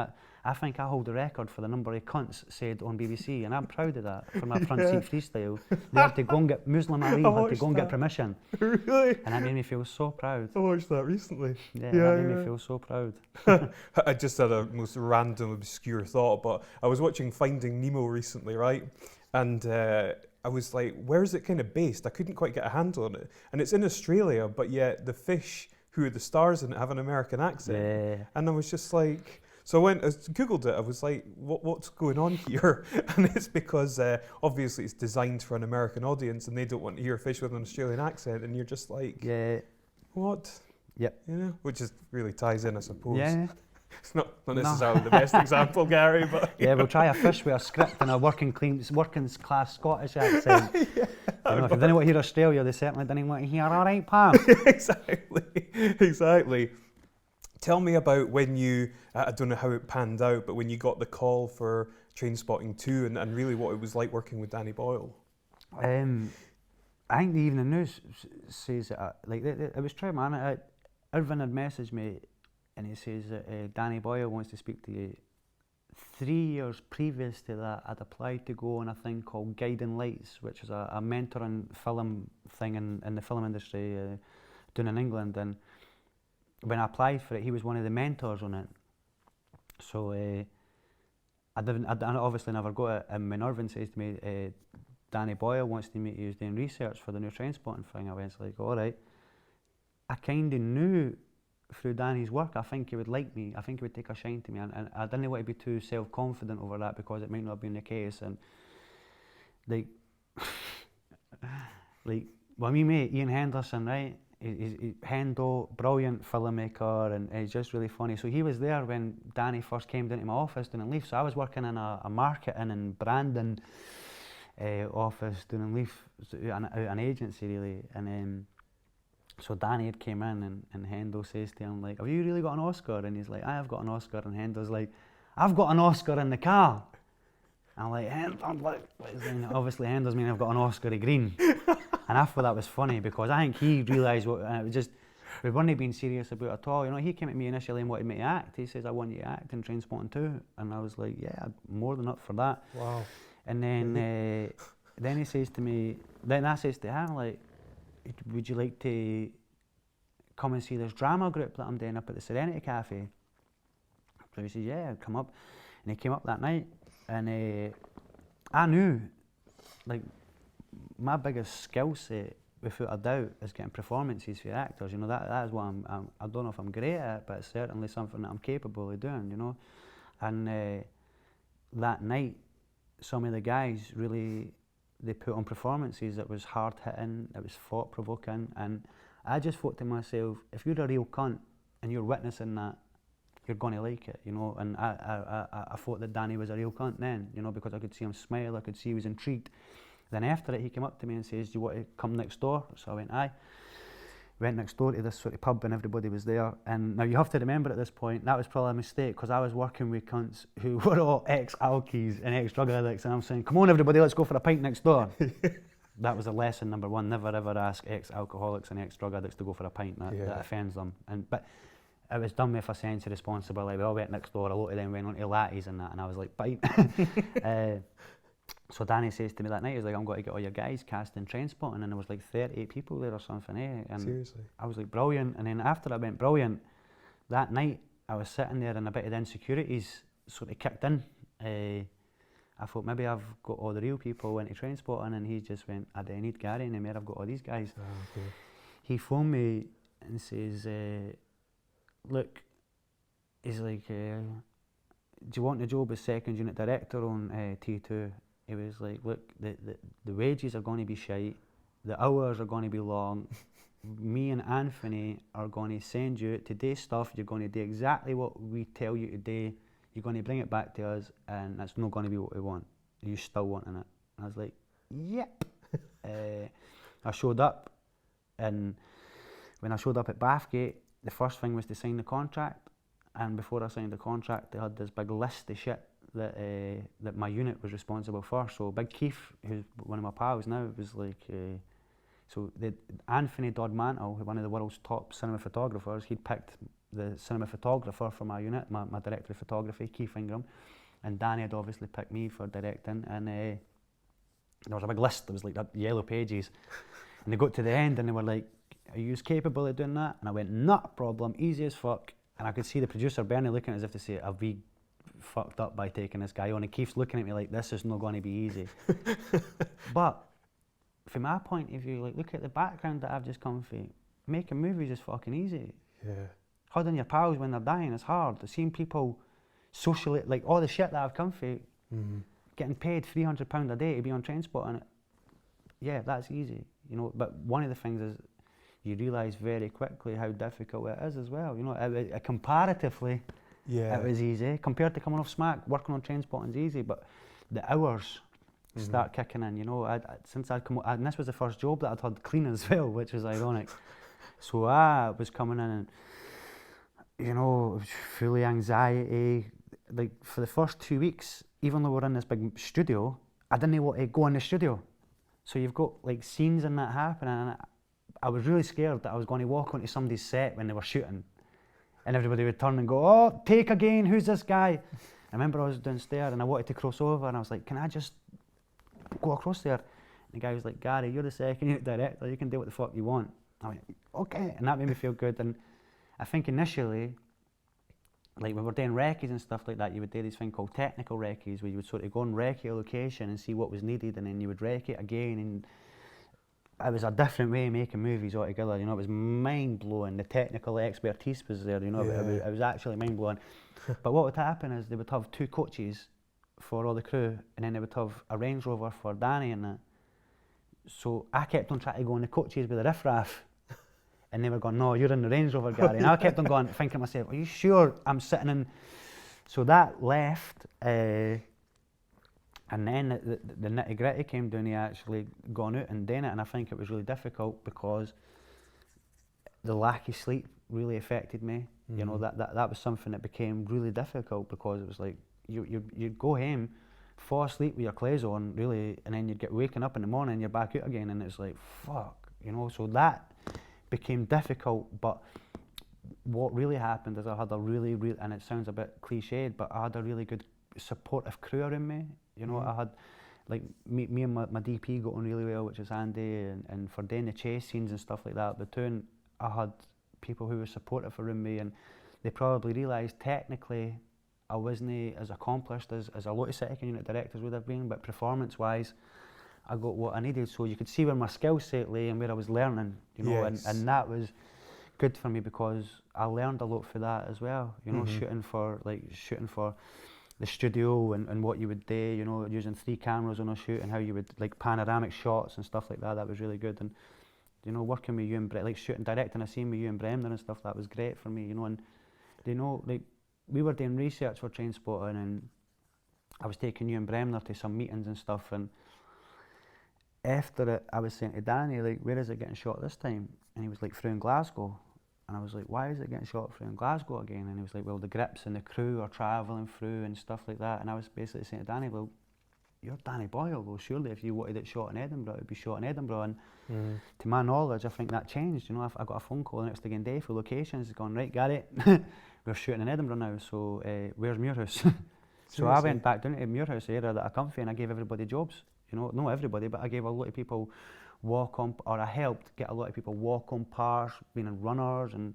I hold the record for the number of cunts said on BBC, and I'm proud of that for my front seat freestyle. They had to go and get Muslim Ali had to go and get permission. Really? And that made me feel so proud. I watched that recently. Yeah, that made me feel so proud. I just had a most random, obscure thought, but I was watching Finding Nemo recently, right? And I was like, where's it kind of based? I couldn't quite get a handle on it. And it's in Australia, but yet the fish who are the stars in it have an American accent. Yeah. And I was just like, so I Googled it, I was like, what's going on here? And it's because obviously it's designed for an American audience and they don't want to hear fish with an Australian accent, and you're just like, what? Yep. You know, which just really ties in, I suppose. Yeah. It's not necessarily the best example, Gary, but yeah, we'll try a fish with a script and a working class Scottish accent. You know, if they didn't want to hear Australia, they certainly didn't want to hear, all right, Pam. Exactly. Tell me about when you, I don't know how it panned out, but when you got the call for Trainspotting 2 and really what it was like working with Danny Boyle. I think the Evening News says that, it was true, man. Irvine had messaged me, and he says that Danny Boyle wants to speak to you. 3 years previous to that, I'd applied to go on a thing called Guiding Lights, which is a mentoring film thing in the film industry done in England. And when I applied for it, he was one of the mentors on it. So I obviously never got it. And when Irvine says to me, Danny Boyle wants to meet you, he's doing research for the new Trainspotting thing, I was like, all right. I kind of knew through Danny's work, I think he would like me. I think he would take a shine to me, and I didn't want to be too self-confident over that, because it might not have been the case. And like when we met Ian Henderson, right? He's Hendo, brilliant filmmaker, and he's just really funny. So he was there when Danny first came down to my office doing Leaf. So I was working in a marketing and branding office doing Leaf, an agency really, and so Danny had came in, and Hendo says to him, like, have you really got an Oscar? And he's like, I have got an Oscar. And Hendo's like, I've got an Oscar in the car. And I'm like, obviously Hendo's meaning I've got an Oscar of green. And I thought that was funny, because I think he realised what, and it was just, we weren't being serious about it at all. You know, he came at me initially and wanted me to act. He says, I want you to act in Trainspotting 2. And I was like, yeah, I'm more than up for that. Wow. And then he says to me, then I says to him, like, would you like to come and see this drama group that I'm doing up at the Serenity Cafe? So he says, yeah, I'd come up. And he came up that night, and I knew, like, my biggest skill set, without a doubt, is getting performances for actors. You know, that is what I don't know if I'm great at it, but it's certainly something that I'm capable of doing, you know. And that night, some of the guys really, they put on performances that was hard-hitting, it was thought-provoking, and I just thought to myself, if you're a real cunt and you're witnessing that, you're going to like it, you know. And I thought that Danny was a real cunt then, you know, because I could see him smile, I could see he was intrigued. Then after it, he came up to me and says, do you want to come next door? So I went, aye. Went next door to this sort of pub and everybody was there. And now you have to remember at this point, that was probably a mistake because I was working with cunts who were all ex-alkies and ex-drug addicts, and I'm saying, come on everybody, let's go for a pint next door. That was a lesson number one, never ever ask ex-alcoholics and ex-drug addicts to go for a pint, that offends them. But it was done with a sense of responsibility. We all went next door, a lot of them went on to lattes and that, and I was like, pint. So Danny says to me that night, he's like, I'm going to get all your guys casting Trainspotting, and there was like 38 people there or something, And seriously? I was like, brilliant. And then after I went brilliant, that night I was sitting there and a bit of the insecurities sort of kicked in. I thought maybe I've got all the real people into Trainspotting, and he just went, I don't need Garry anymore, I've got all these guys. Okay. He phoned me and says, look, he's like, do you want the job as second unit director on T2? He was like, look, the wages are going to be shite, the hours are going to be long, me and Anthony are going to send you to do stuff, you're going to do exactly what we tell you to do, you're going to bring it back to us, and that's not going to be what we want. Are you still wanting it? And I was like, yep. I showed up, and when I showed up at Bathgate, the first thing was to sign the contract, and before I signed the contract, they had this big list of shit that my unit was responsible for. So Big Keith, who's one of my pals now, was like, so Anthony Dodmantle, one of the world's top cinema photographers, he'd picked the cinema photographer for my unit, my director of photography, Keith Ingram, and Danny had obviously picked me for directing, and there was a big list, there was like yellow pages, and they got to the end and they were like, are you capable of doing that? And I went, not a problem, easy as fuck. And I could see the producer Bernie looking as if to say, have we fucked up by taking this guy on? And Keith's looking at me like, this is not going to be easy. But from my point of view, like, look at the background that I've just come from. Making movies is fucking easy. Yeah. Hugging your pals when they're dying is hard. Seeing people socially, like all the shit that I've come from, getting paid £300 a day to be on Trainspotting, yeah, that's easy, you know. But one of the things is you realise very quickly how difficult it is as well. You know, comparatively, it was easy compared to coming off Smack. Working on Trainspotting's easy, but the hours start kicking in. You know, since I'd come, and this was the first job that I'd had clean as well, which was ironic. So I was coming in, and you know, fully anxiety. Like for the first 2 weeks, even though we're in this big studio, I didn't want to go in the studio. So you've got like scenes and that happening, and I was really scared that I was going to walk onto somebody's set when they were shooting, and everybody would turn and go, oh, take again, who's this guy? I remember I was downstairs and I wanted to cross over, and I was like, can I just go across there? And the guy was like, Garry, you're the second unit director, you can do what the fuck you want. I went, okay, and that made me feel good. And I think initially, like when we're doing recce's and stuff like that, you would do this thing called technical recce's, where you would sort of go and recce a location and see what was needed, and then you would recce it again, and it was a different way of making movies altogether. You know, it was mind-blowing. The technical expertise was there, you know, it was actually mind-blowing. But what would happen is they would have 2 coaches for all the crew, and then they would have a Range Rover for Danny and that. So I kept on trying to go in the coaches with the riffraff, and they were going, no, you're in the Range Rover, Garry. And I kept on going, thinking to myself, are you sure I'm sitting in? So that left, and then the nitty-gritty came down to actually going out and doing it, and I think it was really difficult because the lack of sleep really affected me. You know, that was something that became really difficult, because it was like, you'd go home, fall asleep with your clothes on, really, and then you'd get waking up in the morning and you're back out again, and it's like, fuck, you know. So that became difficult. But what really happened is I had a really, and it sounds a bit cliched, but I had a really good supportive crew around me. You know, I had, like, me and my DP got on really well, which is Andy, and for doing the chase scenes and stuff like that, Batoon, I had people who were supportive around me, and they probably realised technically I wasn't as accomplished as a lot of second unit directors would have been, but performance-wise, I got what I needed. So you could see where my skill set lay and where I was learning, you know, and that was good for me, because I learned a lot for that as well, you know, shooting for the studio and what you would do, you know, using 3 cameras on a shoot, and how you would, like, panoramic shots and stuff like that. That was really good. And, you know, working with you and like shooting, directing a scene with you and Bremner and stuff, that was great for me, you know. And, you know, like, we were doing research for Trainspotting, and I was taking you and Bremner to some meetings and stuff, and after it, I was saying to Danny, like, where is it getting shot this time? And he was like, through in Glasgow. And I was like, why is it getting shot through in Glasgow again? And he was like, well, the grips and the crew are travelling through and stuff like that. And I was basically saying to Danny, well, you're Danny Boyle. Well, surely if you wanted it shot in Edinburgh, it would be shot in Edinburgh. And to my knowledge, I think that changed. You know, I got a phone call the next day for locations. It's gone, right, Gary, we're shooting in Edinburgh now, so where's Muirhouse? So I went back down to Muirhouse area that I come from, and I gave everybody jobs. You know, not everybody, but I gave a lot of people walk on, or I helped get a lot of people walk on parks, being runners, and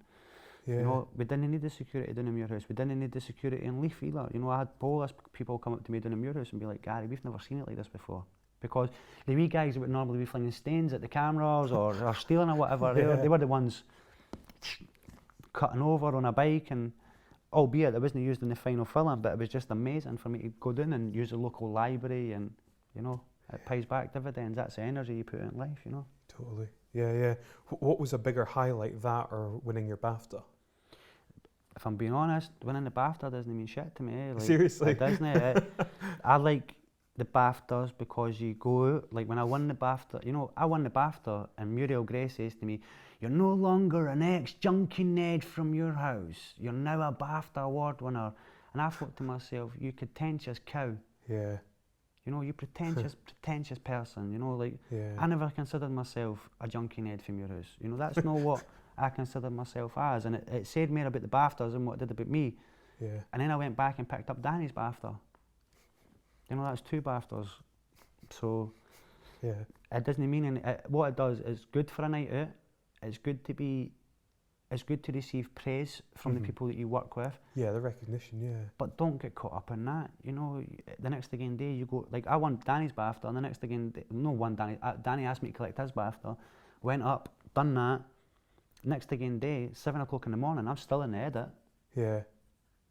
you know, we didn't need the security down in Muirhouse. We didn't need the security in Leith either. You know, I had Polish people come up to me down in Muirhouse and be like, Gary, we've never seen it like this before. Because the wee guys that would normally be flinging stains at the cameras or stealing or whatever, they were the ones cutting over on a bike, and albeit it wasn't used in the final film, but it was just amazing for me to go down and use the local library, and you know, it pays back dividends. That's the energy you put in life, you know. Totally. Yeah, yeah. What was a bigger highlight, that or winning your BAFTA? If I'm being honest, winning the BAFTA doesn't mean shit to me. Like, seriously? It doesn't. I like the BAFTAs because you go out, like when I won the BAFTA, you know, I won the BAFTA and Muriel Gray says to me, you're no longer an ex-junkie Ned from your house, you're now a BAFTA award winner. And I thought to myself, you pretentious cow. Yeah. You know, you pretentious person, you know, like, I never considered myself a junkie Ned from your house. You know, that's not what I considered myself as. And it said more about the BAFTAs and what it did about me. Yeah. And then I went back and picked up Danny's BAFTA. You know, that's 2 BAFTAs. So, it doesn't mean any, what it does is good for a night out. It's good to receive praise from the people that you work with. Yeah, the recognition, But don't get caught up in that. You know, the next again day you go, like I won Danny's BAFTA, and the next again, Danny asked me to collect his BAFTA, went up, done that. Next again day, 7 o'clock in the morning, I'm still in the edit. Yeah.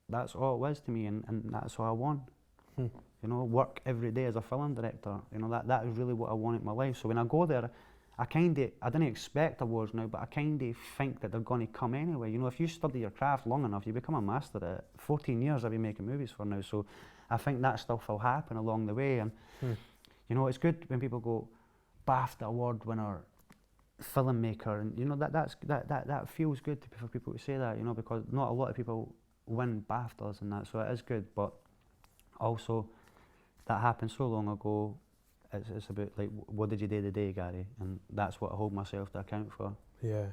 That's all it was to me, and that's what I want. You know, work every day as a film director. You know, that is really what I want in my life. So when I go there, I didn't expect awards now, but I kind of think that they're going to come anyway. You know, if you study your craft long enough, you become a master at it. 14 years I've been making movies for now, so I think that stuff will happen along the way. And you know, it's good when people go, BAFTA award winner, filmmaker, and you know, that feels good for people to say that, you know, because not a lot of people win BAFTAs and that, so it is good. But also, that happened so long ago. It's about, like, what did you do today, Gary? And that's what I hold myself to account for. Yeah.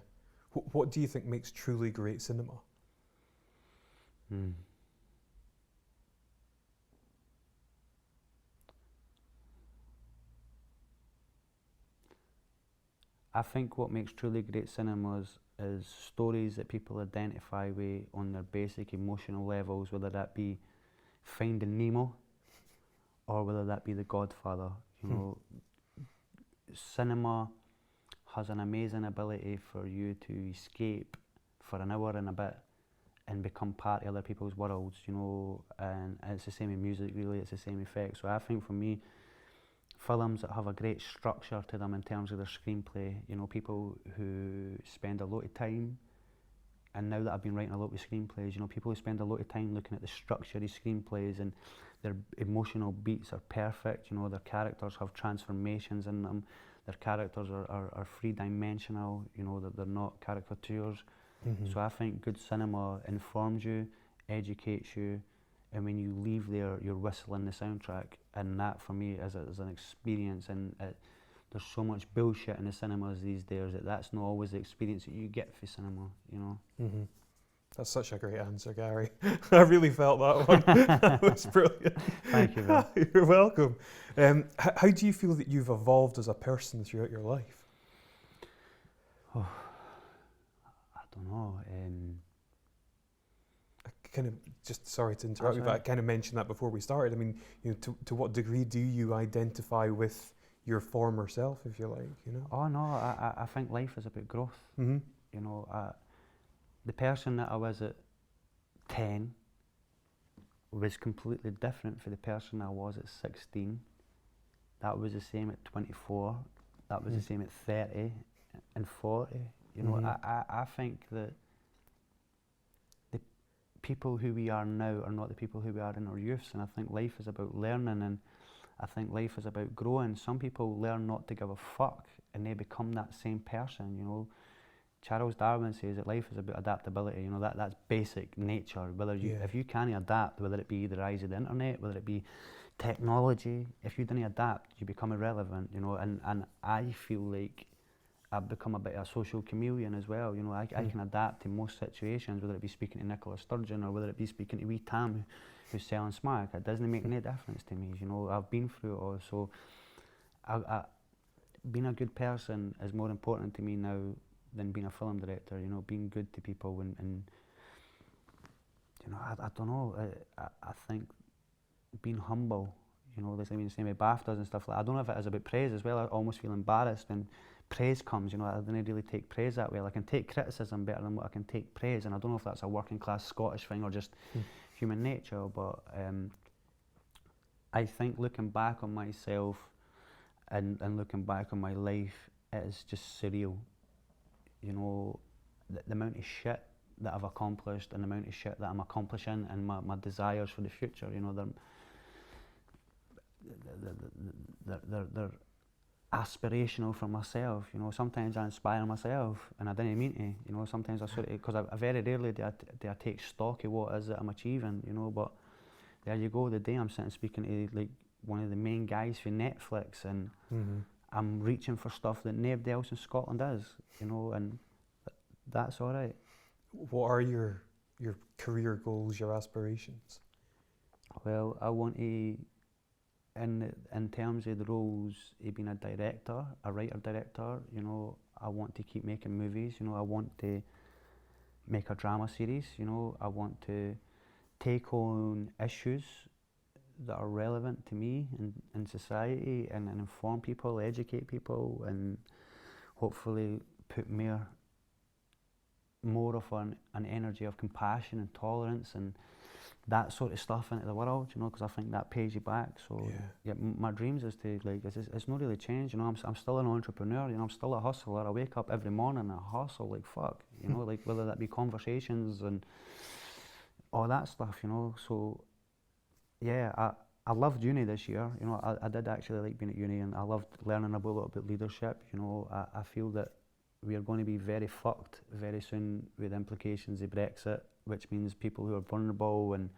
What do you think makes truly great cinema? I think what makes truly great cinemas is stories that people identify with on their basic emotional levels, whether that be Finding Nemo or whether that be The Godfather. You know, cinema has an amazing ability for you to escape for an hour and a bit and become part of other people's worlds, you know, and it's the same in music, really, it's the same effect. So I think for me, films that have a great structure to them in terms of their screenplay, you know, people who spend a lot of time, and now that I've been writing a lot of screenplays, you know, people who spend a lot of time looking at the structure of screenplays, and their emotional beats are perfect, you know, their characters have transformations in them, their characters are three-dimensional, you know, that they're not caricatures. So I think good cinema informs you, educates you, and when you leave there, you're whistling the soundtrack, and that for me is an experience. And there's so much bullshit in the cinemas these days that's not always the experience that you get for cinema, you know. That's such a great answer, Gary. I really felt that one. That was brilliant. Thank you, man. You're welcome. How do you feel that you've evolved as a person throughout your life? Oh, I don't know. I kind of, just sorry to interrupt you, but I kind of mentioned that before we started. I mean, you know, to what degree do you identify with your former self, if you like, you know? Oh no, I think life is about growth. You know, the person that I was at 10 was completely different from the person I was at 16. That was the same at 24. That was the same at 30 and 40. You know, I think that the people who we are now are not the people who we are in our youths, and I think life is about learning, and I think life is about growing. Some people learn not to give a fuck and they become that same person, you know. Charles Darwin says that life is about adaptability, you know, that's basic nature. Whether you, if you can't adapt, whether it be the rise of the internet, whether it be technology, if you didn't adapt, you become irrelevant, you know, and I feel like I've become a bit of a social chameleon as well, you know, I can adapt to most situations, whether it be speaking to Nicola Sturgeon or whether it be speaking to wee Tam who's selling smack. It doesn't make any difference to me, you know, I've been through it all, so being a good person is more important to me now than being a film director, you know, being good to people and you know, I don't know, I think being humble, you know, like I mean, same with BAFTAs and stuff like that. I don't know if it is about praise as well. I almost feel embarrassed when praise comes, you know, I don't really take praise that well. I can take criticism better than what I can take praise, and I don't know if that's a working class Scottish thing or just human nature, but I think looking back on myself and looking back on my life, it is just surreal. You know, the amount of shit that I've accomplished and the amount of shit that I'm accomplishing and my desires for the future, you know, they're aspirational for myself, you know. Sometimes I inspire myself and I didn't mean to, you know. Sometimes I sort of, because I very rarely do I take stock of what it is that I'm achieving, you know, but there you go, the day I'm sitting speaking to like one of the main guys for Netflix and I'm reaching for stuff that nobody else in Scotland is, you know, and that's all right. What are your career goals, your aspirations? Well, I want to, in terms of the roles of being a director, a writer-director, you know, I want to keep making movies, you know, I want to make a drama series, you know, I want to take on issues that are relevant to me in society and inform people, educate people, and hopefully put more of an energy of compassion and tolerance and that sort of stuff into the world, you know, because I think that pays you back. So yeah, my dreams is to, like, it's not really changed, you know. I'm still an entrepreneur, you know, I'm still a hustler. I wake up every morning and I hustle like fuck, you know, like whether that be conversations and all that stuff, you know. So yeah, I loved uni this year, you know. I did actually like being at uni, and I loved learning a little bit leadership, you know. I feel that we are going to be very fucked very soon with implications of Brexit, which means people who are vulnerable and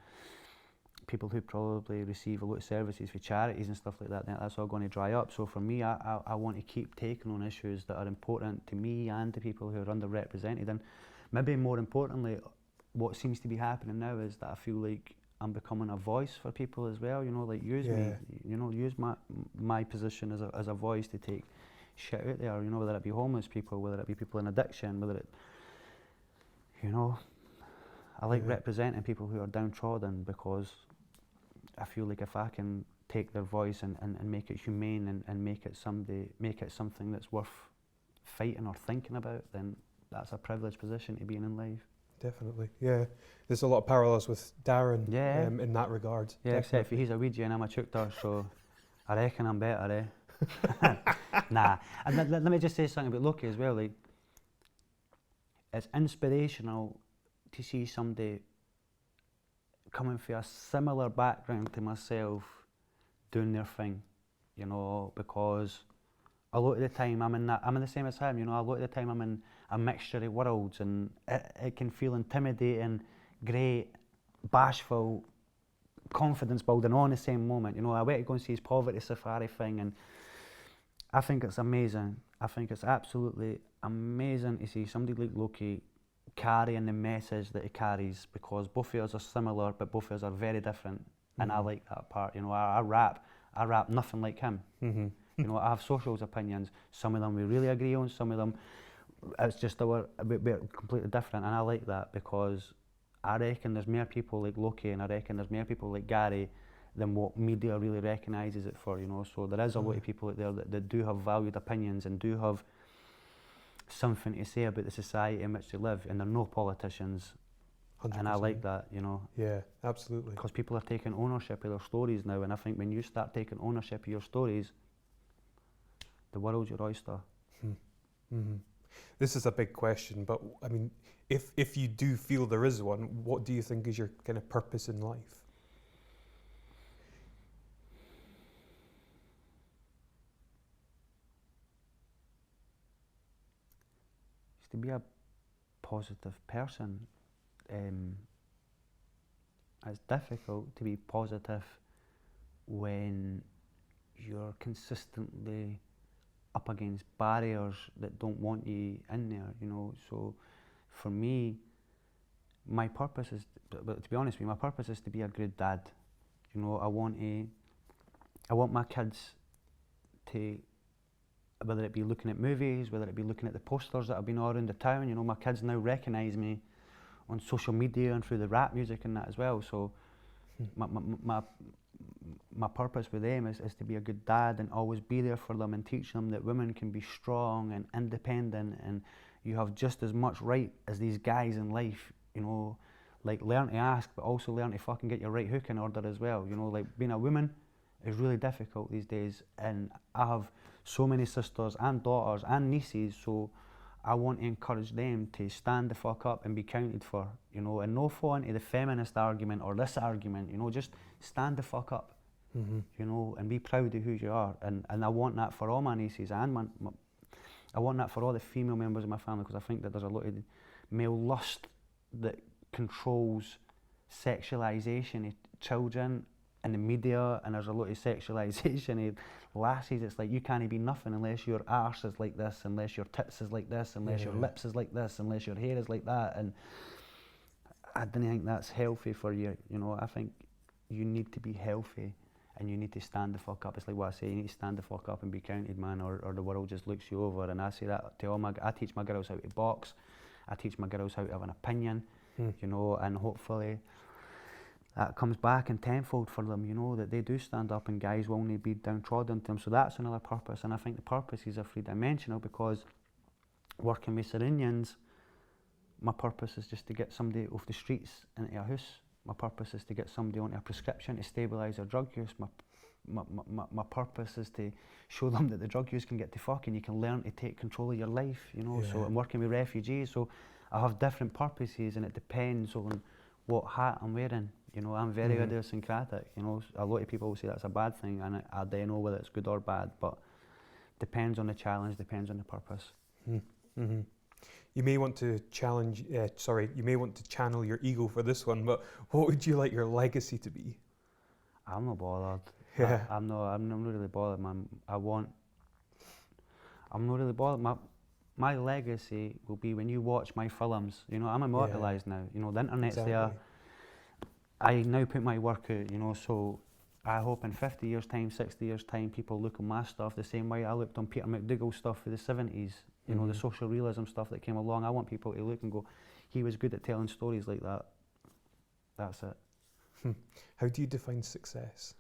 people who probably receive a lot of services for charities and stuff like that, that's all going to dry up. So for me, I want to keep taking on issues that are important to me and to people who are underrepresented. And maybe more importantly, what seems to be happening now is that I feel like I'm becoming a voice for people as well, you know, like use me, you know, use my position as a voice to take shit out there, you know, whether it be homeless people, whether it be people in addiction, whether it, you know, I like representing people who are downtrodden, because I feel like if I can take their voice and make it humane and make it something that's worth fighting or thinking about, then that's a privileged position to be in life. Definitely, yeah. There's a lot of parallels with Darren in that regard. Yeah, except for he's a Ouija and I'm a Chukter, so I reckon I'm better, Nah, and let me just say something about Loki as well. Like, it's inspirational to see somebody coming from a similar background to myself doing their thing, you know, because a lot of the time I'm in the same as him, you know. A lot of the time I'm in a mixture of worlds, and it can feel intimidating, great, bashful, confidence building all in the same moment, you know. I went to go and see his poverty safari thing, and I think it's amazing. I think it's absolutely amazing to see somebody like Loki carrying the message that he carries, because both of us are similar, but both of us are very different, and I like that part, you know. I rap nothing like him. You know, I have socials opinions. Some of them we really agree on, some of them it's just we're completely different, and I like that, because I reckon there's more people like Loki, and I reckon there's more people like Garry than what media really recognises it for, you know. So there is a lot of people out there that do have valued opinions and do have something to say about the society in which they live, and they're no politicians. 100%. And I like that, you know. Yeah, absolutely. Because people are taking ownership of their stories now, and I think when you start taking ownership of your stories, the world's your oyster. This is a big question, but I mean, if you do feel there is one, what do you think is your kind of purpose in life? is to be a positive person. It's difficult to be positive when you're consistently up against barriers that don't want you in there, you know. So for me, my purpose is, but to be honest with you, my purpose is to be a good dad. You know, I want my kids to, whether it be looking at movies, whether it be looking at the posters that have been all around the town, you know, my kids now recognise me on social media and through the rap music and that as well. So my purpose with them is to be a good dad and always be there for them and teach them that women can be strong and independent, and you have just as much right as these guys in life, you know. Like, learn to ask, but also learn to fucking get your right hook in order as well, you know. Like, being a woman is really difficult these days, and I have so many sisters and daughters and nieces, so I want to encourage them to stand the fuck up and be counted for, you know, and no fall into the feminist argument or this argument, you know. Just stand the fuck up, you know, and be proud of who you are. And I want that for all my nieces, and I want that for all the female members of my family, because I think that there's a lot of male lust that controls sexualisation of children in the media, and there's a lot of sexualisation of lassies. It's like, you can't be nothing unless your arse is like this, unless your tits is like this, unless your lips is like this, unless your hair is like that. And I don't think that's healthy for you, you know. I think you need to be healthy and you need to stand the fuck up. It's like what I say, you need to stand the fuck up and be counted, man, or the world just looks you over. And I say that to I teach my girls how to box, I teach my girls how to have an opinion, you know, and hopefully that comes back in tenfold for them, you know, that they do stand up and guys will only be downtrodden to them. So that's another purpose, and I think the purposes are three-dimensional, because working with Serenians, my purpose is just to get somebody off the streets into a house. My purpose is to get somebody onto a prescription to stabilise their drug use. My purpose is to show them that the drug use can get to fuck and you can learn to take control of your life, you know. So I'm working with refugees, so I have different purposes, and it depends on what hat I'm wearing. You know, I'm very idiosyncratic, you know. A lot of people will say that's a bad thing, and I don't know whether it's good or bad, but depends on the challenge, depends on the purpose. You may want to you may want to channel your ego for this one, but what would you like your legacy to be? I'm not bothered. Yeah. I'm not really bothered, man. I'm not really bothered. My legacy will be when you watch my films. You know, I'm immortalised now. You know, the internet's there. I now put my work out, you know, so I hope in 50 years' time, 60 years' time, people look at my stuff the same way I looked on Peter McDougall's stuff for the 70s, you know, the social realism stuff that came along. I want people to look and go, he was good at telling stories like that. That's it. How do you define success?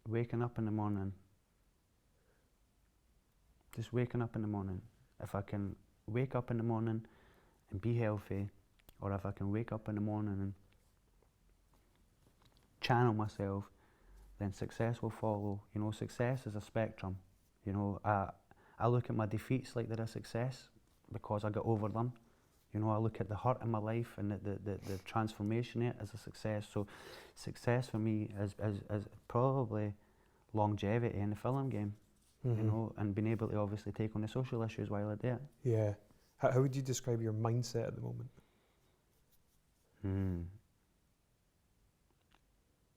Waking up in the morning. Just waking up in the morning. If I can wake up in the morning and be healthy, or if I can wake up in the morning and channel myself, then success will follow. You know, success is a spectrum. You know, I look at my defeats like they're a success because I got over them. You know, I look at the hurt in my life and the transformation in it as a success. So success for me is probably longevity in the film game, you know, and being able to obviously take on the social issues while I do it. Yeah. How would you describe your mindset at the moment?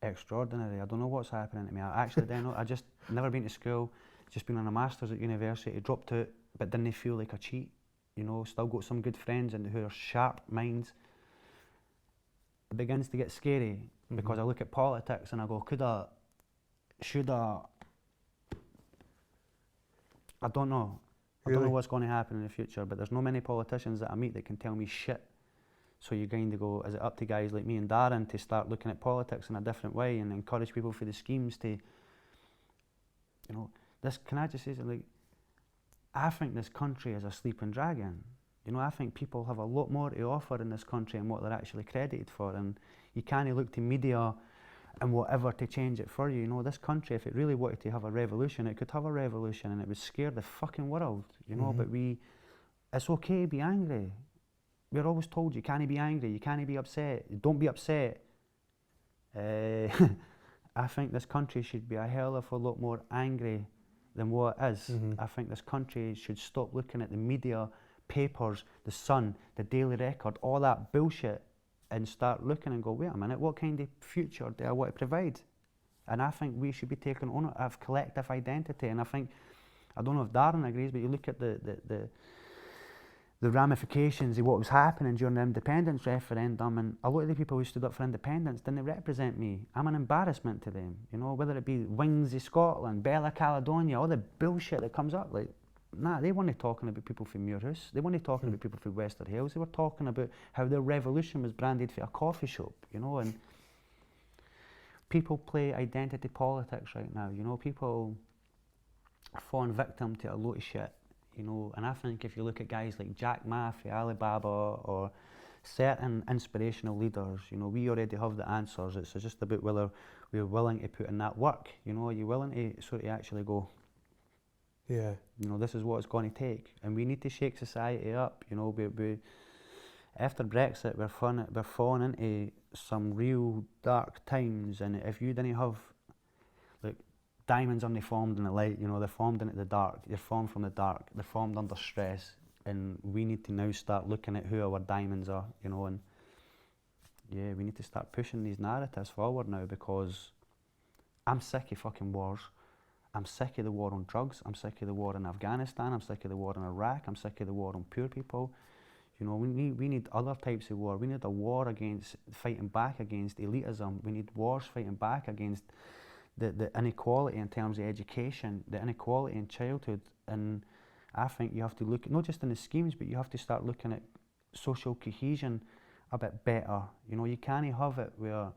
Extraordinary. I don't know what's happening to me. I actually don't know. I just never been to school, just been on a master's at university, dropped out, but didn't feel like a cheat. You know, still got some good friends and who are sharp minds. It begins to get scary because I look at politics and I go, coulda, shoulda. I don't know. I don't know what's going to happen in the future, but there's no many politicians that I meet that can tell me shit. So you kind of go, is it up to guys like me and Darren to start looking at politics in a different way and encourage people for the schemes to, you know, this, can I just say something? Like, I think this country is a sleeping dragon. You know, I think people have a lot more to offer in this country and what they're actually credited for, and you can't look to media and whatever to change it for you. You know, this country, if it really wanted to have a revolution, it could have a revolution and it would scare the fucking world, you know, but it's okay to be angry. We're always told you can't be angry, you can't be upset, don't be upset. I think this country should be a hell of a lot more angry than what it is. I think this country should stop looking at the media, papers, the Sun, the Daily Record, all that bullshit, and start looking and go, wait a minute, what kind of future do I want to provide? And I think we should be taking ownership of collective identity. And I think, I don't know if Darren agrees, but you look at the ramifications of what was happening during the independence referendum, and a lot of the people who stood up for independence didn't represent me. I'm an embarrassment to them, you know, whether it be Wings of Scotland, Bella Caledonia, all the bullshit that comes up. Like, nah, they weren't talking about people from Muirhouse, they weren't talking about people from Wester Hailes, they were talking about how their revolution was branded for a coffee shop, you know. And people play identity politics right now, you know, people are falling victim to a lot of shit. You know, and I think if you look at guys like Jack Ma for Alibaba or certain inspirational leaders, you know, we already have the answers. It's just about whether we're willing to put in that work. You know, are you willing to sort of actually go, yeah, you know, this is what it's going to take, and we need to shake society up. You know, we after Brexit, we're falling into some real dark times, and if you didn't have, like, diamonds aren't formed in the light, you know, they're formed in the dark. They're formed from the dark. They're formed under stress, and we need to now start looking at who our diamonds are, you know, and yeah, we need to start pushing these narratives forward now, because I'm sick of fucking wars. I'm sick of the war on drugs. I'm sick of the war in Afghanistan. I'm sick of the war in Iraq. I'm sick of the war on poor people. You know, we need other types of war. We need a war against, fighting back against elitism. We need wars fighting back against the inequality in terms of education, the inequality in childhood. And I think you have to look, not just in the schemes, but you have to start looking at social cohesion a bit better. You know, you can't have it where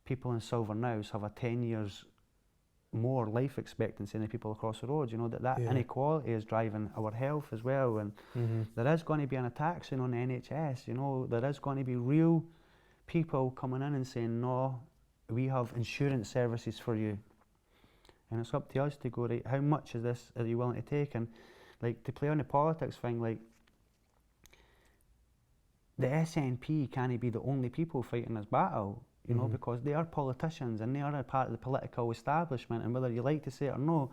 people in Silver Knowes have a 10 years more life expectancy than people across the road. You know, that inequality is driving our health as well. And there is going to be an attack soon on the NHS. You know, there is going to be real people coming in and saying, no, we have insurance services for you, and it's up to us to go, right, how much is this are you willing to take? And like, to play on the politics thing, like, the SNP can't be the only people fighting this battle, you know, because they are politicians and they are a part of the political establishment, and whether you like to say it or no,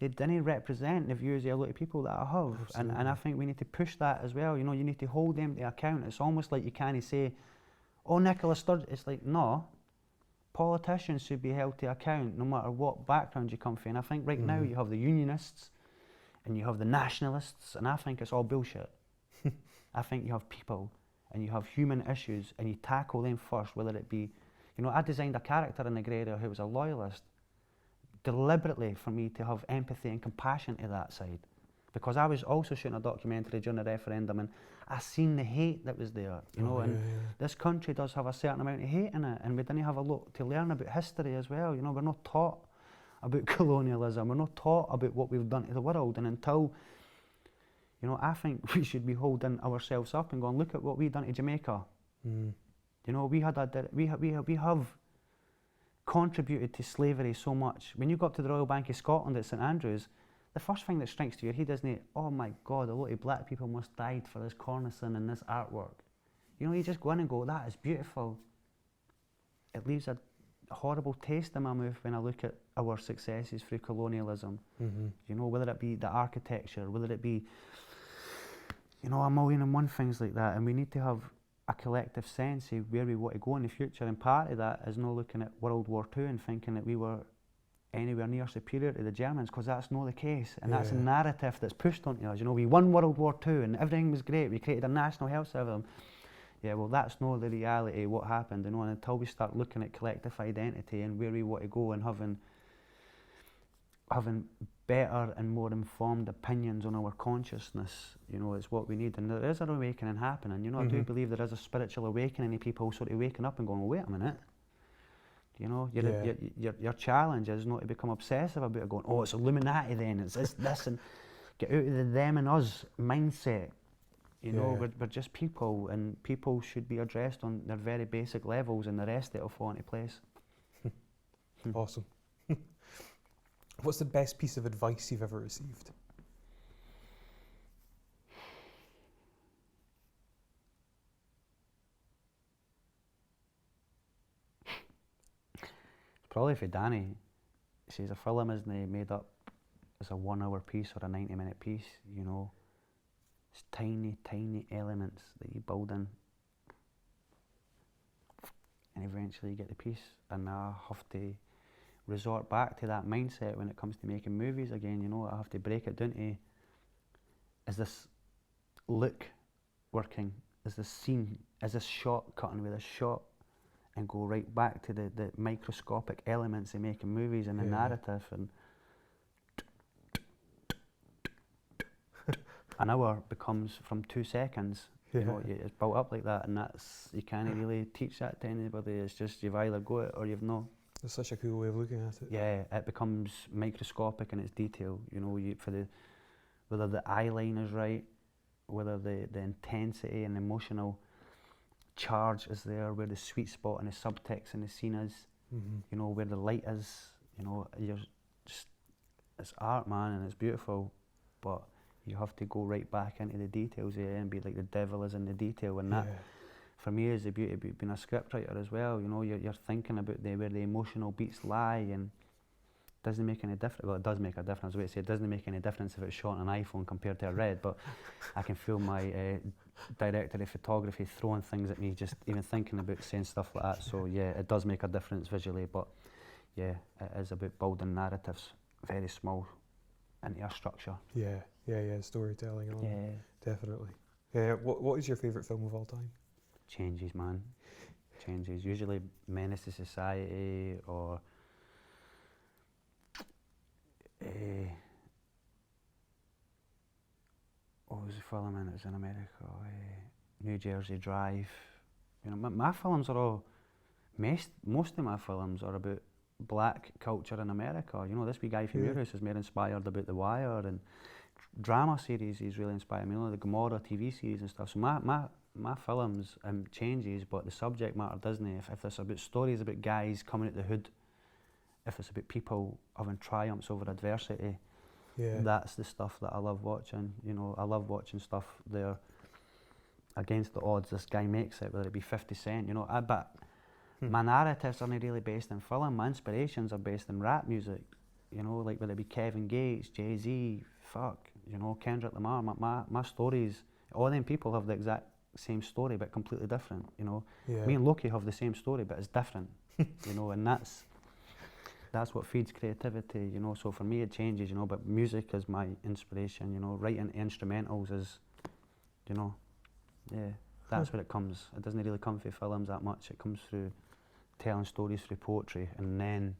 they didn't represent the views of a lot of people that I have. And I think we need to push that as well. You know, you need to hold them to account. It's almost like you can't say, oh, Nicola Sturgeon. It's like, no, politicians should be held to account no matter what background you come from. And I think right now you have the unionists and you have the nationalists, and I think it's all bullshit. I think you have people and you have human issues and you tackle them first, whether it be, you know, I designed a character in the grey area who was a loyalist deliberately for me to have empathy and compassion to that side, because I was also shooting a documentary during the referendum and I seen the hate that was there, you know, and this country does have a certain amount of hate in it, and we didn't have a lot to learn about history as well. You know, we're not taught about colonialism, we're not taught about what we've done to the world, and until, you know, I think we should be holding ourselves up and going, look at what we've done to Jamaica. You know, we have contributed to slavery so much. When you go up to the Royal Bank of Scotland at St Andrews, the first thing that strikes to your head, isn't it? Oh my God, a lot of black people must have died for this cornicing and this artwork. You know, you just go in and go, that is beautiful. It leaves a horrible taste in my mouth when I look at our successes through colonialism. You know, whether it be the architecture, whether it be, you know, a million and one things like that. And we need to have a collective sense of where we want to go in the future. And part of that is not looking at World War II and thinking that we were anywhere near superior to the Germans, because that's not the case, and that's a narrative that's pushed onto us. You know, we won World War II and everything was great, we created a national health service. Yeah, well, that's not the reality of what happened, you know, and until we start looking at collective identity and where we want to go and having better and more informed opinions on our consciousness, you know, is what we need. And there is an awakening happening, you know. I do believe there is a spiritual awakening in people sort of waking up and going, well, wait a minute. You know, your challenge is not to become obsessive about it, going, oh, it's Illuminati then, it's this, and get out of the them and us mindset. You know, we're just people, and people should be addressed on their very basic levels, and the rest it'll fall into place. Awesome. What's the best piece of advice you've ever received? Probably for Danny. He says a film isn't made up as a 1 hour piece or a 90-minute piece, you know. It's tiny, tiny elements that you build in, and eventually you get the piece. And I have to resort back to that mindset when it comes to making movies again, you know. I have to break it down to, is this look working? Is this scene, is this shot cutting with a shot? And go right back to the microscopic elements of making movies and the narrative. And an hour becomes from 2 seconds. You know, it's built up like that, and that's, you can't really teach that to anybody. It's just, you've either got it or you've not. That's such a cool way of looking at it. Yeah, it becomes microscopic in its detail. You know, whether the eye line is right, whether the intensity and emotional charge is there, where the sweet spot and the subtext in the scene is, you know, where the light is, you know, you're just, it's art, man, and it's beautiful, but you have to go right back into the details and be like, the devil is in the detail. And that, for me, is the beauty of being a scriptwriter as well. You know, you're thinking about where the emotional beats lie, and it doesn't make any difference. Well, it does make a difference. I would say it doesn't make any difference if it's shot on an iPhone compared to a Red, but I can feel my director of photography throwing things at me just even thinking about saying stuff like that. So yeah, it does make a difference visually, but yeah, it is about building narratives very small into a structure. Yeah, storytelling and all that. Definitely. What is your favourite film of all time? Changes, man. Changes. Usually Menace to Society, or what was the film in? It was in America. New Jersey Drive. You know, my films are all, most of my films are about black culture in America. You know, this wee guy from Europe is more inspired about The Wire, and drama series he's really inspired me. You know, the Gomorrah TV series and stuff. So my films changes, but the subject matter doesn't. If it's about stories about guys coming out the hood, if it's about people having triumphs over adversity, that's the stuff that I love watching. You know, I love watching stuff there against the odds this guy makes it, whether it be 50 Cent, you know. But my narratives aren't really based in film. My inspirations are based in rap music, you know, like whether it be Kevin Gates, Jay-Z, you know, Kendrick Lamar. My stories, all them people have the exact same story but completely different, you know. Me and Loki have the same story but it's different, you know, and that's what feeds creativity, you know. So for me it changes, you know, but music is my inspiration, you know. Writing instrumentals is, you know, that's where it comes. It doesn't really come through films that much. It comes through telling stories through poetry, and then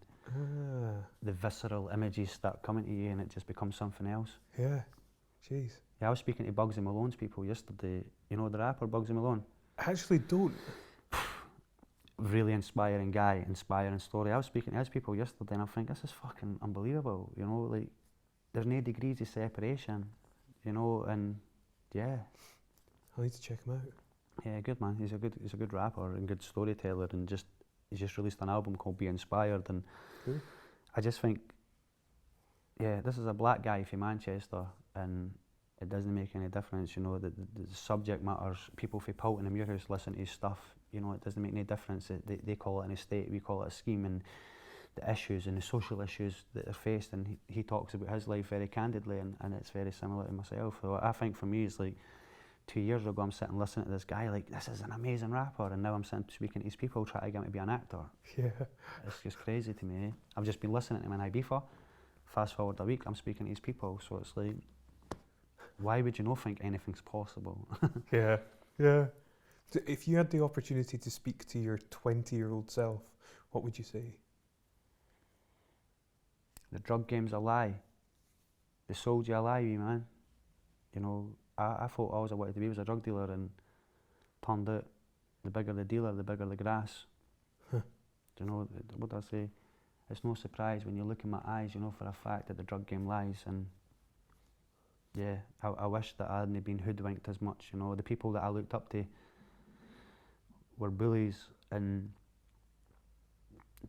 the visceral images start coming to you and it just becomes something else. Yeah, jeez. Yeah, I was speaking to Bugsy Malone's people yesterday. You know the rapper Bugsy Malone? I actually don't. Really inspiring guy, inspiring story. I was speaking to his people yesterday and I think, this is fucking unbelievable, you know, like, there's no degrees of separation, you know, and yeah. I need to check him out. Yeah, good man. He's a good rapper and good storyteller, and he's just released an album called Be Inspired, and I just think, this is a black guy from Manchester, and it doesn't make any difference, you know, the subject matters. People from Poulton and Muirhouse listen to his stuff, you know, it doesn't make any difference. They call it an estate, we call it a scheme, and the issues and the social issues that are faced, and he talks about his life very candidly, and it's very similar to myself. So I think for me, it's like 2 years ago I'm sitting listening to this guy like, this is an amazing rapper, and now I'm sitting speaking to these people trying to get me to be an actor. It's just crazy to me. I've just been listening to him in Ibiza. Fast forward a week, I'm speaking to these people, so it's like, why would you not think anything's possible? If you had the opportunity to speak to your 20-year-old self, what would you say? The drug game's a lie. They sold you a lie, wee man. You know, I thought all I wanted to be was a drug dealer, and turned out the bigger the dealer, the bigger the grass. Do you know, what do I say? It's no surprise when you look in my eyes, you know for a fact that the drug game lies, and yeah, I wish that I hadn't been hoodwinked as much, you know. The people that I looked up to were bullies and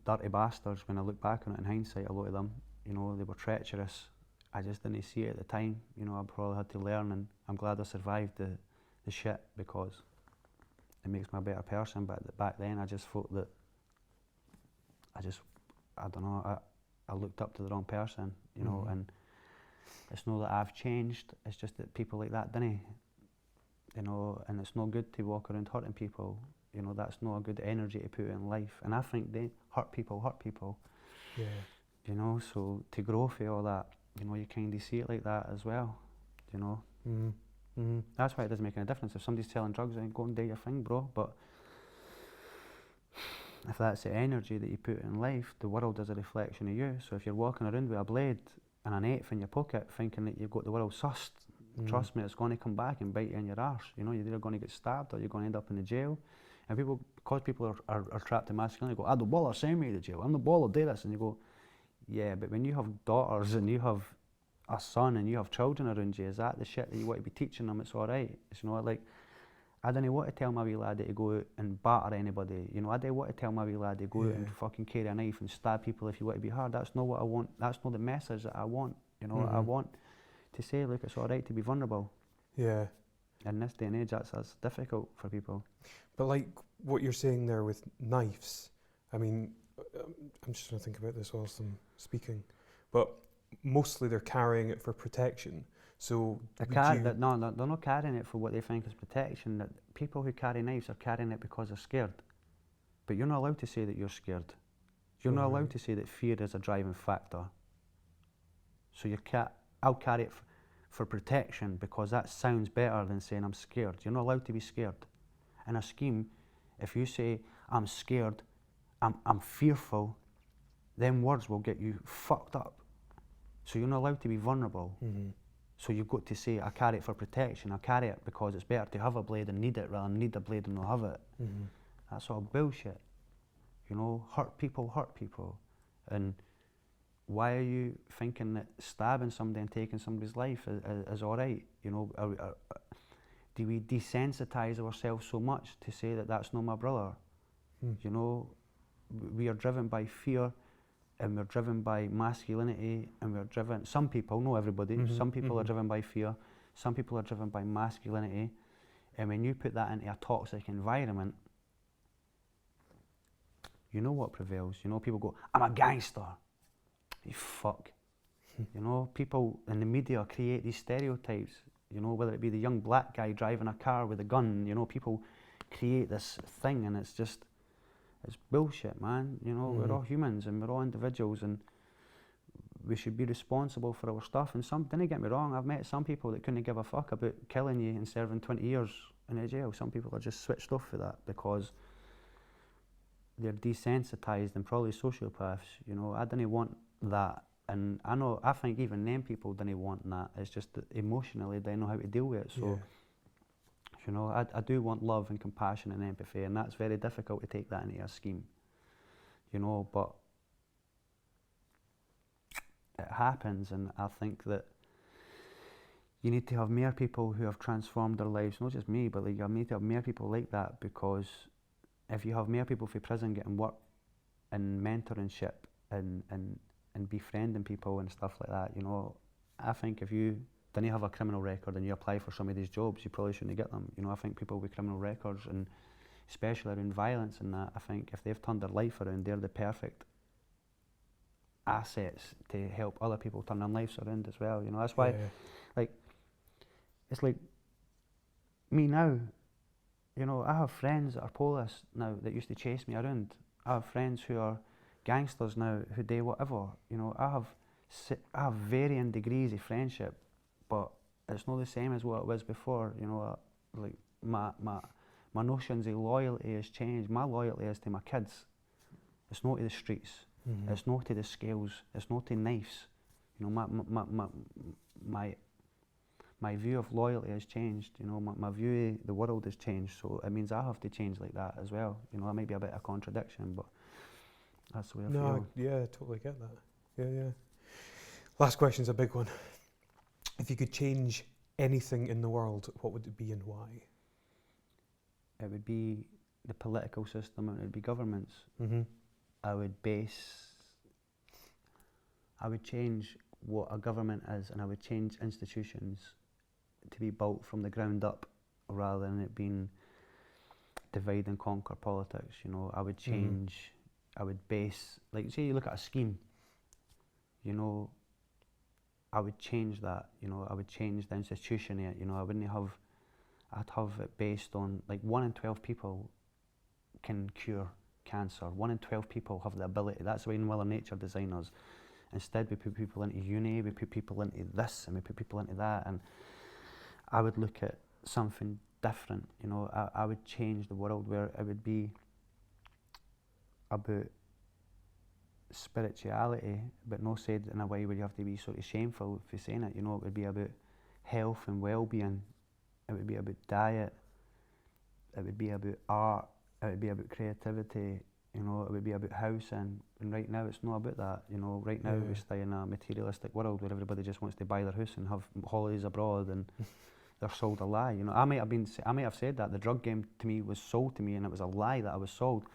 dirty bastards. When I look back on it in hindsight, a lot of them, you know, they were treacherous. I just didn't see it at the time, you know. I probably had to learn, and I'm glad I survived the shit, because it makes me a better person. But back then I just thought that I don't know, I looked up to the wrong person, you know, and It's not that I've changed, it's just that people like that didn't, you know, and it's not good to walk around hurting people. You know, that's not a good energy to put in life. And I think they hurt people. Yeah. You know, so to grow for all that, you know, you kind of see it like that as well, you know. That's why it doesn't make any difference. If somebody's selling drugs, then go and do your thing, bro. But if that's the energy that you put in life, the world is a reflection of you. So if you're walking around with a blade and an eighth in your pocket thinking that you've got the world sussed, trust me, it's going to come back and bite you in your arse. You know, you're either going to get stabbed or you're going to end up in the jail. And people, because people are trapped in masculinity, go, the baller send me to jail, I'm the baller, do this. And you go, yeah, but when you have daughters and you have a son and you have children around you, is that the shit that you want to be teaching them? It's alright. You know, like, I don't want to tell my wee laddie to go out and batter anybody. You know, I don't want to tell my wee laddie to go out and fucking carry a knife and stab people if you want to be hard. That's not what I want. That's not the message that I want. You know, I want to say, look, it's alright to be vulnerable. Yeah. In this day and age, that's difficult for people. But like what you're saying there with knives, I mean, I'm just going to think about this whilst I'm speaking, but mostly they're carrying it for protection. So they're not carrying it for what they think is protection. That people who carry knives are carrying it because they're scared. But you're not allowed to say that you're scared. You're not allowed to say that fear is a driving factor. So I'll carry it for protection because that sounds better than saying I'm scared. You're not allowed to be scared. In a scheme, if you say I'm scared, I'm fearful, then words will get you fucked up. So you're not allowed to be vulnerable. So you've got to say, I carry it for protection. I carry it because it's better to have a blade and need it rather than need a blade and not have it. That's all bullshit. You know, hurt people. And why are you thinking that stabbing somebody and taking somebody's life is all right? You know, do we desensitize ourselves so much to say that that's not my brother? You know, we are driven by fear, and we're driven by masculinity, and we're driven, some people, not everybody, some people are driven by fear, some people are driven by masculinity, and when you put that into a toxic environment, you know what prevails. You know, people go, I'm a gangster. You fuck. You know, people in the media create these stereotypes, you know, whether it be the young black guy driving a car with a gun, you know, people create this thing, and it's just, it's bullshit, man. You know, we're all humans and we're all individuals, and we should be responsible for our stuff. And don't get me wrong, I've met some people that couldn't give a fuck about killing you and serving 20 years in a jail. Some people are just switched off for that because they're desensitized and probably sociopaths. You know, I didn't want that. And I think even them people didn't want that. It's just that emotionally they know how to deal with it. So, you know, I do want love and compassion and empathy, and that's very difficult to take that into a scheme. You know, but it happens, and I think that you need to have more people who have transformed their lives, not just me, but like you need to have more people like that, because if you have more people from prison getting work and mentorship and befriending people and stuff like that, you know, I think if you didn't have a criminal record and you apply for some of these jobs, you probably shouldn't get them. You know, I think people with criminal records, and especially around violence and that, I think if they've turned their life around, they're the perfect assets to help other people turn their lives around as well. You know, that's why, like, it's like me now. You know, I have friends that are police now that used to chase me around. I have friends who are gangsters now who do whatever. You know, I have varying degrees of friendship, but it's not the same as what it was before. You know, like my notions of loyalty has changed. My loyalty is to my kids. It's not to the streets. It's not to the scales. It's not to knives. You know, my view of loyalty has changed. You know, my view of the world has changed. So it means I have to change like that as well. You know, that might be a bit of a contradiction, but that's the way I feel. Yeah, I totally get that. Yeah. Last question's a big one. If you could change anything in the world, what would it be and why? It would be the political system, and it would be governments. I would change what a government is, and I would change institutions to be built from the ground up rather than it being divide and conquer politics. You know, I would change, I would base, like say you look at a scheme, you know, I would change that, you know, I would change the institution of it, you know, I'd have it based on, like, 1 in 12 people can cure cancer, 1 in 12 people have the ability. That's why in Will and Nature designers, instead we put people into uni, we put people into this, and we put people into that, and I would look at something different, you know, I would change the world where it would be about spirituality, but not said in a way where you have to be sort of shameful for saying it, you know, it would be about health and well-being, it would be about diet, it would be about art, it would be about creativity, you know, it would be about housing, and right now it's not about that, you know, right now we stay in a materialistic world where everybody just wants to buy their house and have holidays abroad, and they're sold a lie, you know. I might have said that the drug game to me was sold to me and it was a lie that I was sold.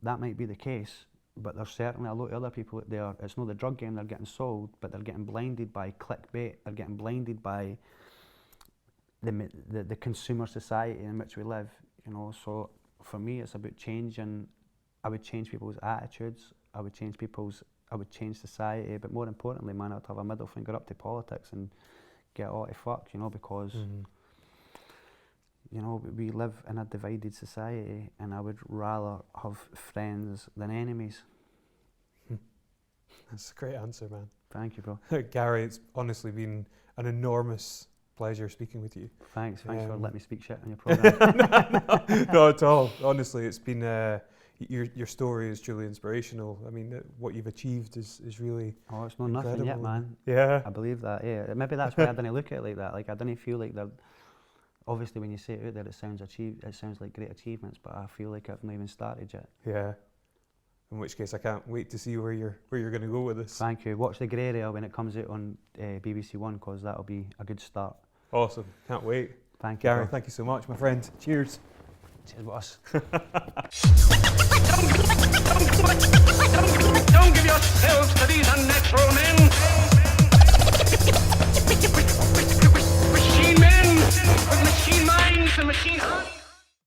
That might be the case, but there's certainly a lot of other people out there, it's not the drug game they're getting sold, but they're getting blinded by clickbait, they're getting blinded by the consumer society in which we live, you know. So for me it's about changing, I would change people's attitudes, I would change society, but more importantly, man, I'd have a middle finger up to politics and get all to fuck, you know, because you know, we live in a divided society, and I would rather have friends than enemies. That's a great answer, man. Thank you, bro. Garry, it's honestly been an enormous pleasure speaking with you. Thanks for letting me speak shit on your programme. Not at all. Honestly, it's been your story is truly inspirational. I mean, what you've achieved is really it's not nothing yet, man. Yeah. I believe that, yeah. Maybe that's why I didn't look at it like that. Like, I didn't feel like that. Obviously, when you say it out there, it sounds like great achievements, but I feel like I've not even started yet. Yeah. In which case, I can't wait to see where you're going to go with this. Thank you. Watch The Grey Area when it comes out on BBC One, because that'll be a good start. Awesome. Can't wait. Thank you, Garry, bro. thank you so much, my friend. Cheers. Cheers, boss. Don't give yourselves to these unnatural men. Machine men with machine minds and machine hearts.